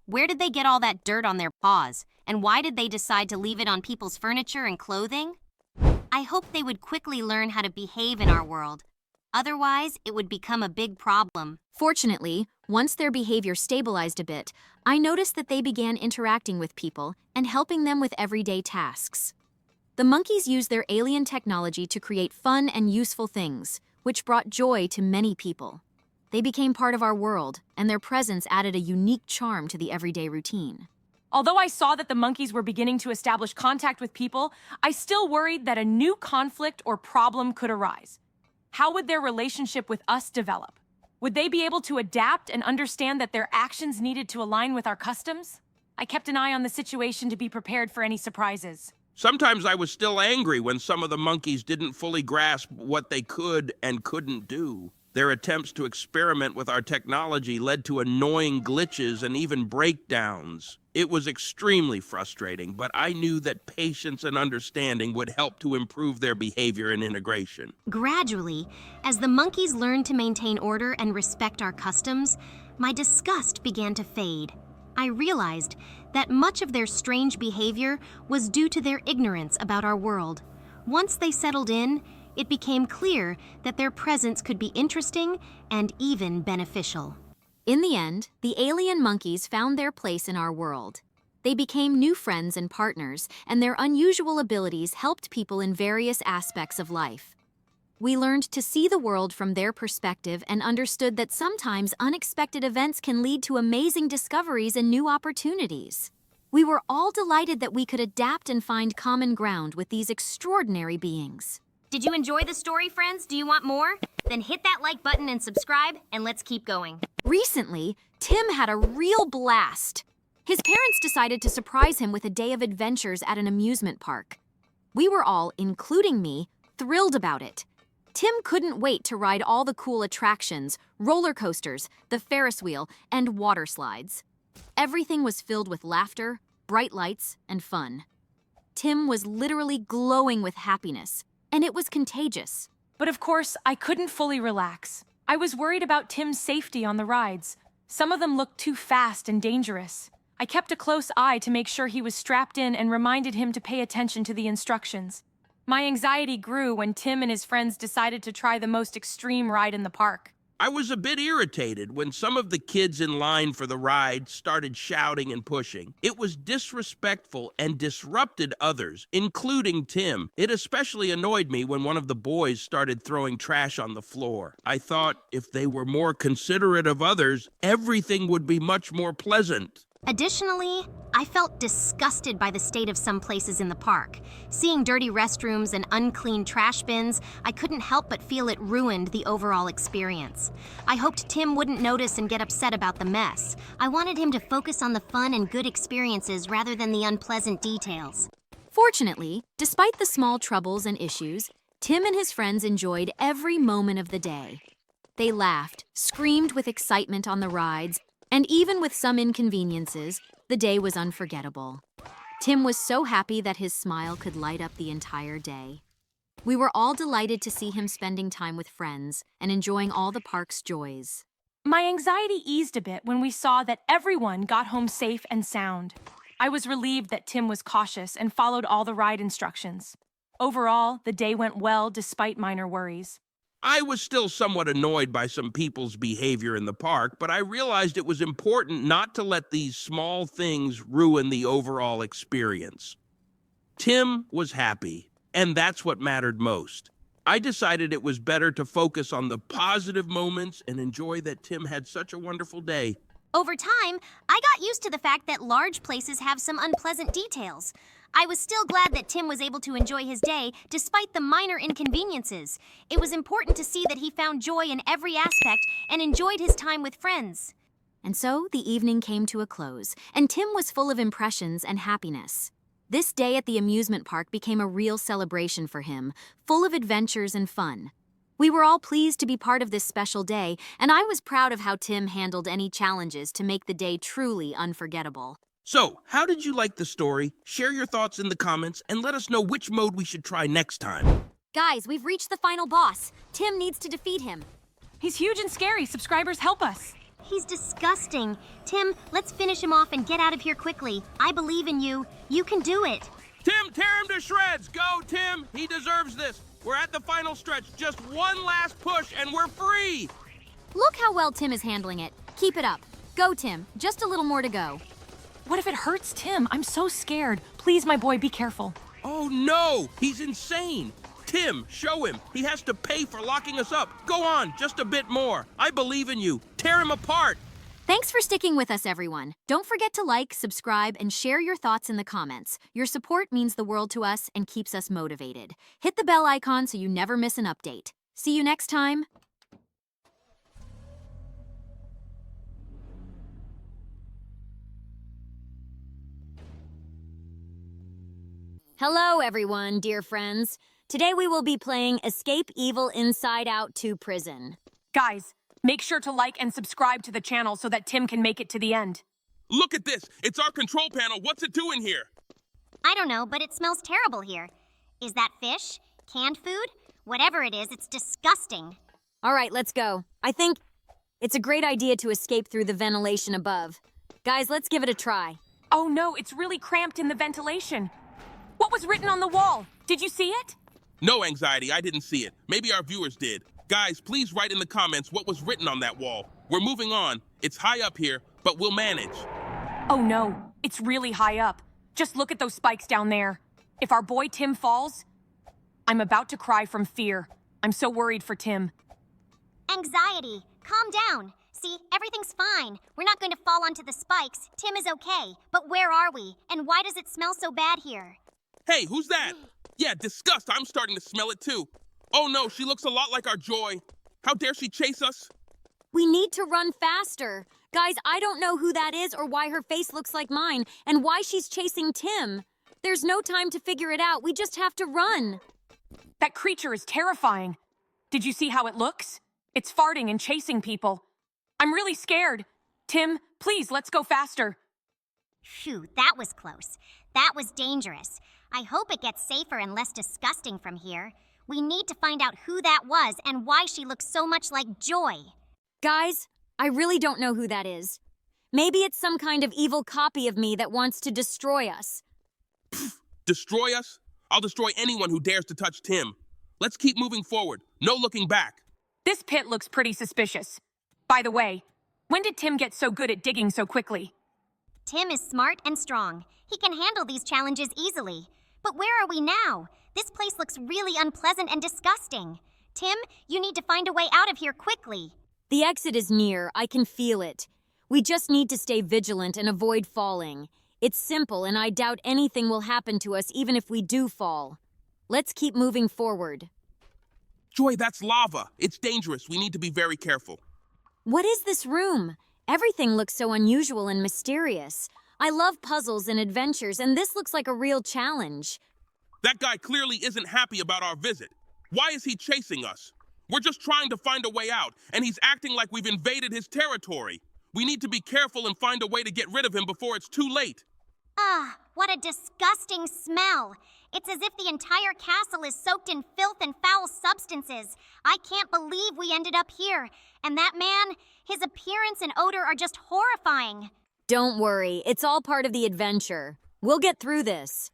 Where did they get all that dirt on their paws? And why did they decide to leave it on people's furniture and clothing? I hoped they would quickly learn how to behave in our world. Otherwise, it would become a big problem. Fortunately, once their behavior stabilized a bit, I noticed that they began interacting with people and helping them with everyday tasks. The monkeys used their alien technology to create fun and useful things, which brought joy to many people. They became part of our world, and their presence added a unique charm to the everyday routine. Although I saw that the monkeys were beginning to establish contact with people, I still worried that a new conflict or problem could arise. How would their relationship with us develop? Would they be able to adapt and understand that their actions needed to align with our customs? I kept an eye on the situation to be prepared for any surprises. Sometimes I was still angry when some of the monkeys didn't fully grasp what they could and couldn't do. Their attempts to experiment with our technology led to annoying glitches and even breakdowns. It was extremely frustrating, but I knew that patience and understanding would help to improve their behavior and integration. Gradually, as the monkeys learned to maintain order and respect our customs, my disgust began to fade. I realized that much of their strange behavior was due to their ignorance about our world. Once they settled in, it became clear that their presence could be interesting and even beneficial. In the end, the alien monkeys found their place in our world. They became new friends and partners, and their unusual abilities helped people in various aspects of life. We learned to see the world from their perspective and understood that sometimes unexpected events can lead to amazing discoveries and new opportunities. We were all delighted that we could adapt and find common ground with these extraordinary beings. Did you enjoy the story, friends? Do you want more? Then hit that like button and subscribe, and let's keep going. Recently, Tim had a real blast. His parents decided to surprise him with a day of adventures at an amusement park. We were all, including me, thrilled about it. Tim couldn't wait to ride all the cool attractions, roller coasters, the Ferris wheel, and water slides. Everything was filled with laughter, bright lights, and fun. Tim was literally glowing with happiness, and it was contagious. But of course, I couldn't fully relax. I was worried about Tim's safety on the rides. Some of them looked too fast and dangerous. I kept a close eye to make sure he was strapped in and reminded him to pay attention to the instructions. My anxiety grew when Tim and his friends decided to try the most extreme ride in the park. I was a bit irritated when some of the kids in line for the ride started shouting and pushing. It was disrespectful and disrupted others, including Tim. It especially annoyed me when one of the boys started throwing trash on the floor. I thought if they were more considerate of others, everything would be much more pleasant. Additionally, I felt disgusted by the state of some places in the park. Seeing dirty restrooms and unclean trash bins, I couldn't help but feel it ruined the overall experience. I hoped Tim wouldn't notice and get upset about the mess. I wanted him to focus on the fun and good experiences rather than the unpleasant details. Fortunately, despite the small troubles and issues, Tim and his friends enjoyed every moment of the day. They laughed, screamed with excitement on the rides, and even with some inconveniences, the day was unforgettable. Tim was so happy that his smile could light up the entire day. We were all delighted to see him spending time with friends and enjoying all the park's joys. My anxiety eased a bit when we saw that everyone got home safe and sound. I was relieved that Tim was cautious and followed all the ride instructions. Overall, the day went well despite minor worries. I was still somewhat annoyed by some people's behavior in the park, but I realized it was important not to let these small things ruin the overall experience. Tim was happy, and that's what mattered most. I decided it was better to focus on the positive moments and enjoy that Tim had such a wonderful day. Over time, I got used to the fact that large places have some unpleasant details. I was still glad that Tim was able to enjoy his day despite the minor inconveniences. It was important to see that he found joy in every aspect and enjoyed his time with friends. And so the evening came to a close, and Tim was full of impressions and happiness. This day at the amusement park became a real celebration for him, full of adventures and fun. We were all pleased to be part of this special day, and I was proud of how Tim handled any challenges to make the day truly unforgettable. So, how did you like the story? Share your thoughts in the comments and let us know which mode we should try next time. Guys, we've reached the final boss. Tim needs to defeat him. He's huge and scary. Subscribers, help us. He's disgusting. Tim, let's finish him off and get out of here quickly. I believe in you. You can do it. Tim, tear him to shreds! Go, Tim! He deserves this. We're at the final stretch. Just one last push and we're free! Look how well Tim is handling it. Keep it up. Go, Tim. Just a little more to go. What if it hurts Tim? I'm so scared. Please, my boy, be careful. Oh no! He's insane! Tim, show him. He has to pay for locking us up. Go on, just a bit more. I believe in you. Tear him apart. Thanks for sticking with us, everyone. Don't forget to like, subscribe, and share your thoughts in the comments. Your support means the world to us and keeps us motivated. Hit the bell icon so you never miss an update. See you next time. Hello, everyone, dear friends. Today we will be playing Escape Evil Inside Out 2 Prison. Guys, make sure to like and subscribe to the channel so that Tim can make it to the end. Look at this! It's our control panel! What's it doing here? I don't know, but it smells terrible here. Is that fish? Canned food? Whatever it is, it's disgusting. All right, let's go. I think it's a great idea to escape through the ventilation above. Guys, let's give it a try. Oh no, it's really cramped in the ventilation. What was written on the wall? Did you see it? No, Anxiety, I didn't see it. Maybe our viewers did. Guys, please write in the comments what was written on that wall. We're moving on. It's high up here, but we'll manage. Oh no, it's really high up. Just look at those spikes down there. If our boy Tim falls, I'm about to cry from fear. I'm so worried for Tim. Anxiety, calm down. See, everything's fine. We're not going to fall onto the spikes. Tim is okay. But where are we? And why does it smell so bad here? Hey, who's that? Yeah, disgust. I'm starting to smell it too. Oh no, she looks a lot like our Joy. How dare she chase us? We need to run faster. Guys, I don't know who that is or why her face looks like mine and why she's chasing Tim. There's no time to figure it out. We just have to run. That creature is terrifying. Did you see how it looks? It's farting and chasing people. I'm really scared. Tim, please, let's go faster. Phew, that was close. That was dangerous. I hope it gets safer and less disgusting from here. We need to find out who that was and why she looks so much like Joy. Guys, I really don't know who that is. Maybe it's some kind of evil copy of me that wants to destroy us. Destroy us? I'll destroy anyone who dares to touch Tim. Let's keep moving forward. No looking back. This pit looks pretty suspicious. By the way, when did Tim get so good at digging so quickly? Tim is smart and strong. He can handle these challenges easily. But where are we now? This place looks really unpleasant and disgusting. Tim, you need to find a way out of here quickly. The exit is near. I can feel it. We just need to stay vigilant and avoid falling. It's simple, and I doubt anything will happen to us even if we do fall. Let's keep moving forward. Joy, that's lava. It's dangerous. We need to be very careful. What is this room? Everything looks so unusual and mysterious. I love puzzles and adventures, and this looks like a real challenge. That guy clearly isn't happy about our visit. Why is he chasing us? We're just trying to find a way out, and he's acting like we've invaded his territory. We need to be careful and find a way to get rid of him before it's too late. Ah, what a disgusting smell. It's as if the entire castle is soaked in filth and foul substances. I can't believe we ended up here. And that man, his appearance and odor are just horrifying. Don't worry, it's all part of the adventure. We'll get through this.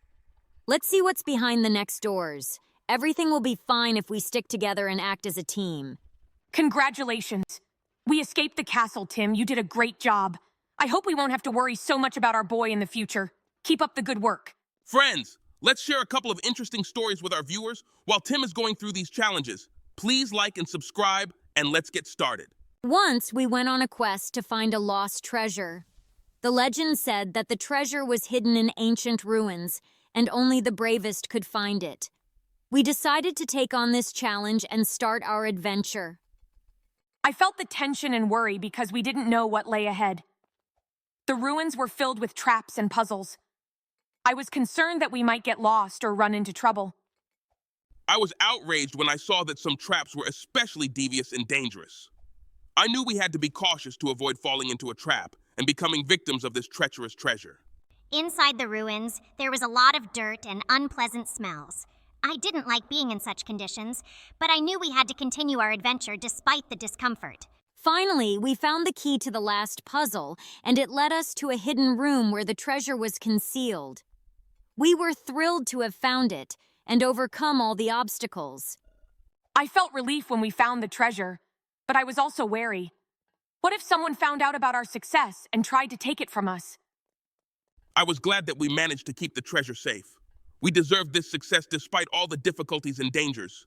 Let's see what's behind the next doors. Everything will be fine if we stick together and act as a team. Congratulations. We escaped the castle, Tim. You did a great job. I hope we won't have to worry so much about our boy in the future. Keep up the good work. Friends, let's share a couple of interesting stories with our viewers while Tim is going through these challenges. Please like and subscribe, and let's get started. Once we went on a quest to find a lost treasure. The legend said that the treasure was hidden in ancient ruins, and only the bravest could find it. We decided to take on this challenge and start our adventure. I felt the tension and worry because we didn't know what lay ahead. The ruins were filled with traps and puzzles. I was concerned that we might get lost or run into trouble. I was outraged when I saw that some traps were especially devious and dangerous. I knew we had to be cautious to avoid falling into a trap and becoming victims of this treacherous treasure. Inside the ruins, there was a lot of dirt and unpleasant smells. I didn't like being in such conditions, but I knew we had to continue our adventure despite the discomfort. Finally, we found the key to the last puzzle, and it led us to a hidden room where the treasure was concealed. We were thrilled to have found it and overcome all the obstacles. I felt relief when we found the treasure, but I was also wary. What if someone found out about our success and tried to take it from us? I was glad that we managed to keep the treasure safe. We deserved this success despite all the difficulties and dangers.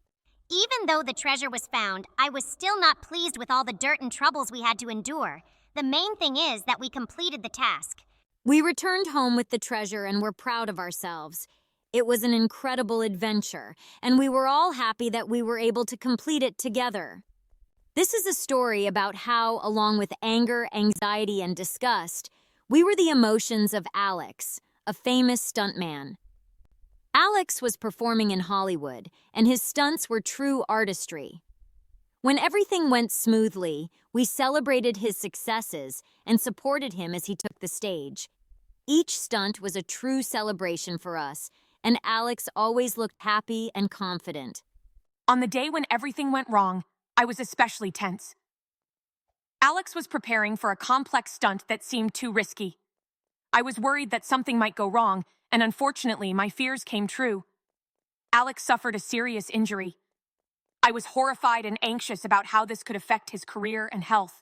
Even though the treasure was found, I was still not pleased with all the dirt and troubles we had to endure. The main thing is that we completed the task. We returned home with the treasure and were proud of ourselves. It was an incredible adventure, and we were all happy that we were able to complete it together. This is a story about how, along with anger, anxiety, and disgust, we were the emotions of Alex, a famous stuntman. Alex was performing in Hollywood, and his stunts were true artistry. When everything went smoothly, we celebrated his successes and supported him as he took the stage. Each stunt was a true celebration for us, and Alex always looked happy and confident. On the day when everything went wrong, I was especially tense. Alex was preparing for a complex stunt that seemed too risky. I was worried that something might go wrong, and unfortunately, my fears came true. Alex suffered a serious injury. I was horrified and anxious about how this could affect his career and health.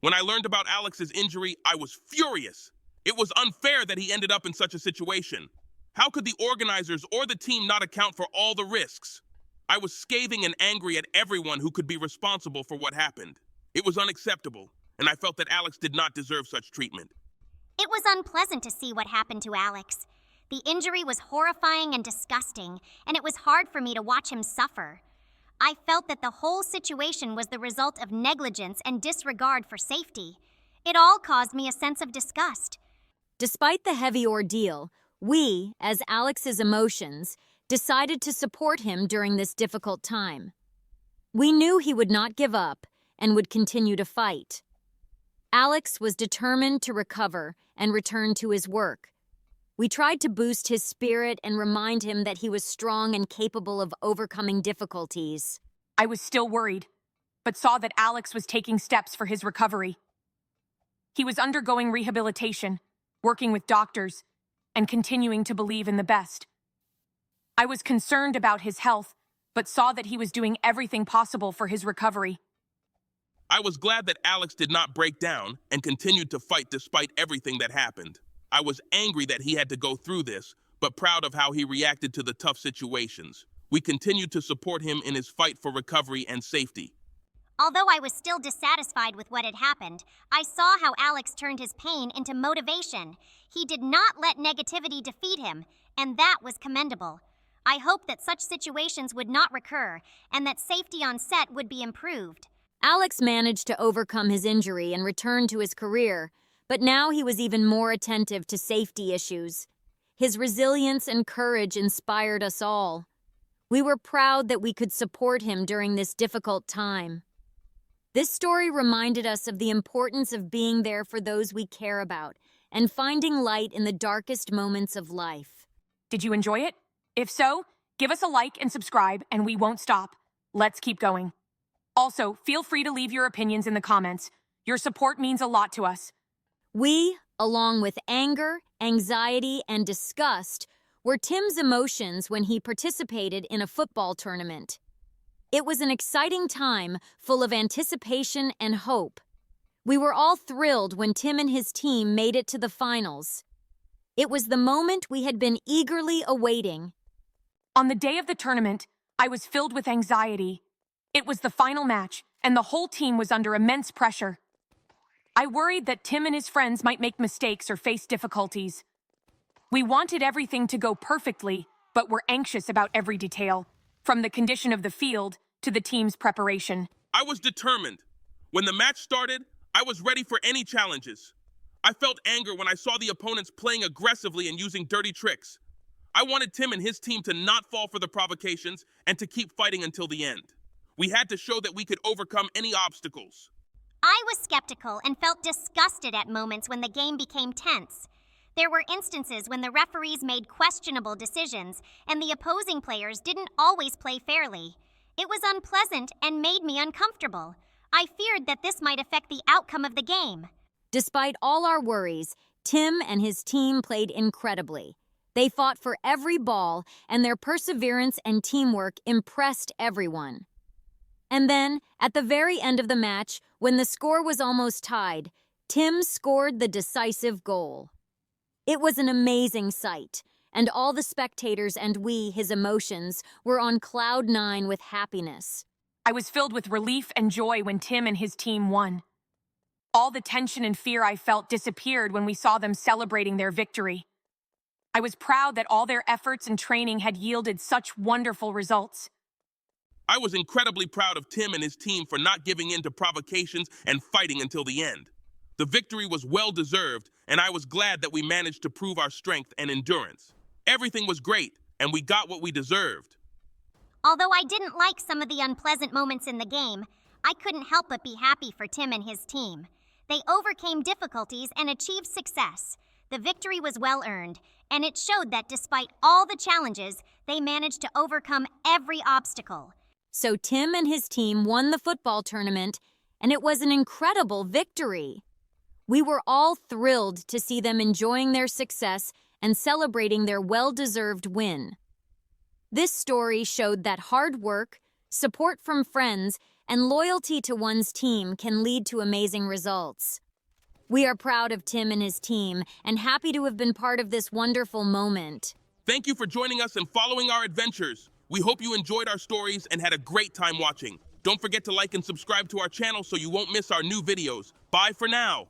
When I learned about Alex's injury, I was furious. It was unfair that he ended up in such a situation. How could the organizers or the team not account for all the risks? I was scathing and angry at everyone who could be responsible for what happened. It was unacceptable, and I felt that Alex did not deserve such treatment. It was unpleasant to see what happened to Alex. The injury was horrifying and disgusting, and it was hard for me to watch him suffer. I felt that the whole situation was the result of negligence and disregard for safety. It all caused me a sense of disgust. Despite the heavy ordeal, we, as Alex's emotions, decided to support him during this difficult time. We knew he would not give up and would continue to fight. Alex was determined to recover and return to his work. We tried to boost his spirit and remind him that he was strong and capable of overcoming difficulties. I was still worried, but saw that Alex was taking steps for his recovery. He was undergoing rehabilitation, working with doctors, and continuing to believe in the best. I was concerned about his health, but saw that he was doing everything possible for his recovery. I was glad that Alex did not break down and continued to fight despite everything that happened. I was angry that he had to go through this, but proud of how he reacted to the tough situations. We continued to support him in his fight for recovery and safety. Although I was still dissatisfied with what had happened, I saw how Alex turned his pain into motivation. He did not let negativity defeat him, and that was commendable. I hoped that such situations would not recur, and that safety on set would be improved. Alex managed to overcome his injury and return to his career, but now he was even more attentive to safety issues. His resilience and courage inspired us all. We were proud that we could support him during this difficult time. This story reminded us of the importance of being there for those we care about and finding light in the darkest moments of life. Did you enjoy it? If so, give us a like and subscribe, and we won't stop. Let's keep going. Also, feel free to leave your opinions in the comments. Your support means a lot to us. We, along with anger, anxiety, and disgust, were Tim's emotions when he participated in a football tournament. It was an exciting time, full of anticipation and hope. We were all thrilled when Tim and his team made it to the finals. It was the moment we had been eagerly awaiting. On the day of the tournament, I was filled with anxiety. It was the final match, and the whole team was under immense pressure. I worried that Tim and his friends might make mistakes or face difficulties. We wanted everything to go perfectly, but were anxious about every detail, from the condition of the field to the team's preparation. I was determined. When the match started, I was ready for any challenges. I felt anger when I saw the opponents playing aggressively and using dirty tricks. I wanted Tim and his team to not fall for the provocations and to keep fighting until the end. We had to show that we could overcome any obstacles. I was skeptical and felt disgusted at moments when the game became tense. There were instances when the referees made questionable decisions and the opposing players didn't always play fairly. It was unpleasant and made me uncomfortable. I feared that this might affect the outcome of the game. Despite all our worries, Tim and his team played incredibly. They fought for every ball, and their perseverance and teamwork impressed everyone. And then, at the very end of the match, when the score was almost tied, Tim scored the decisive goal. It was an amazing sight, and all the spectators and we, his emotions, were on cloud nine with happiness. I was filled with relief and joy when Tim and his team won. All the tension and fear I felt disappeared when we saw them celebrating their victory. I was proud that all their efforts and training had yielded such wonderful results. I was incredibly proud of Tim and his team for not giving in to provocations and fighting until the end. The victory was well-deserved, and I was glad that we managed to prove our strength and endurance. Everything was great, and we got what we deserved. Although I didn't like some of the unpleasant moments in the game, I couldn't help but be happy for Tim and his team. They overcame difficulties and achieved success. The victory was well earned, and it showed that despite all the challenges, they managed to overcome every obstacle. So Tim and his team won the football tournament, and it was an incredible victory. We were all thrilled to see them enjoying their success and celebrating their well-deserved win. This story showed that hard work, support from friends, and loyalty to one's team can lead to amazing results. We are proud of Tim and his team and happy to have been part of this wonderful moment. Thank you for joining us and following our adventures. We hope you enjoyed our stories and had a great time watching. Don't forget to like and subscribe to our channel so you won't miss our new videos. Bye for now.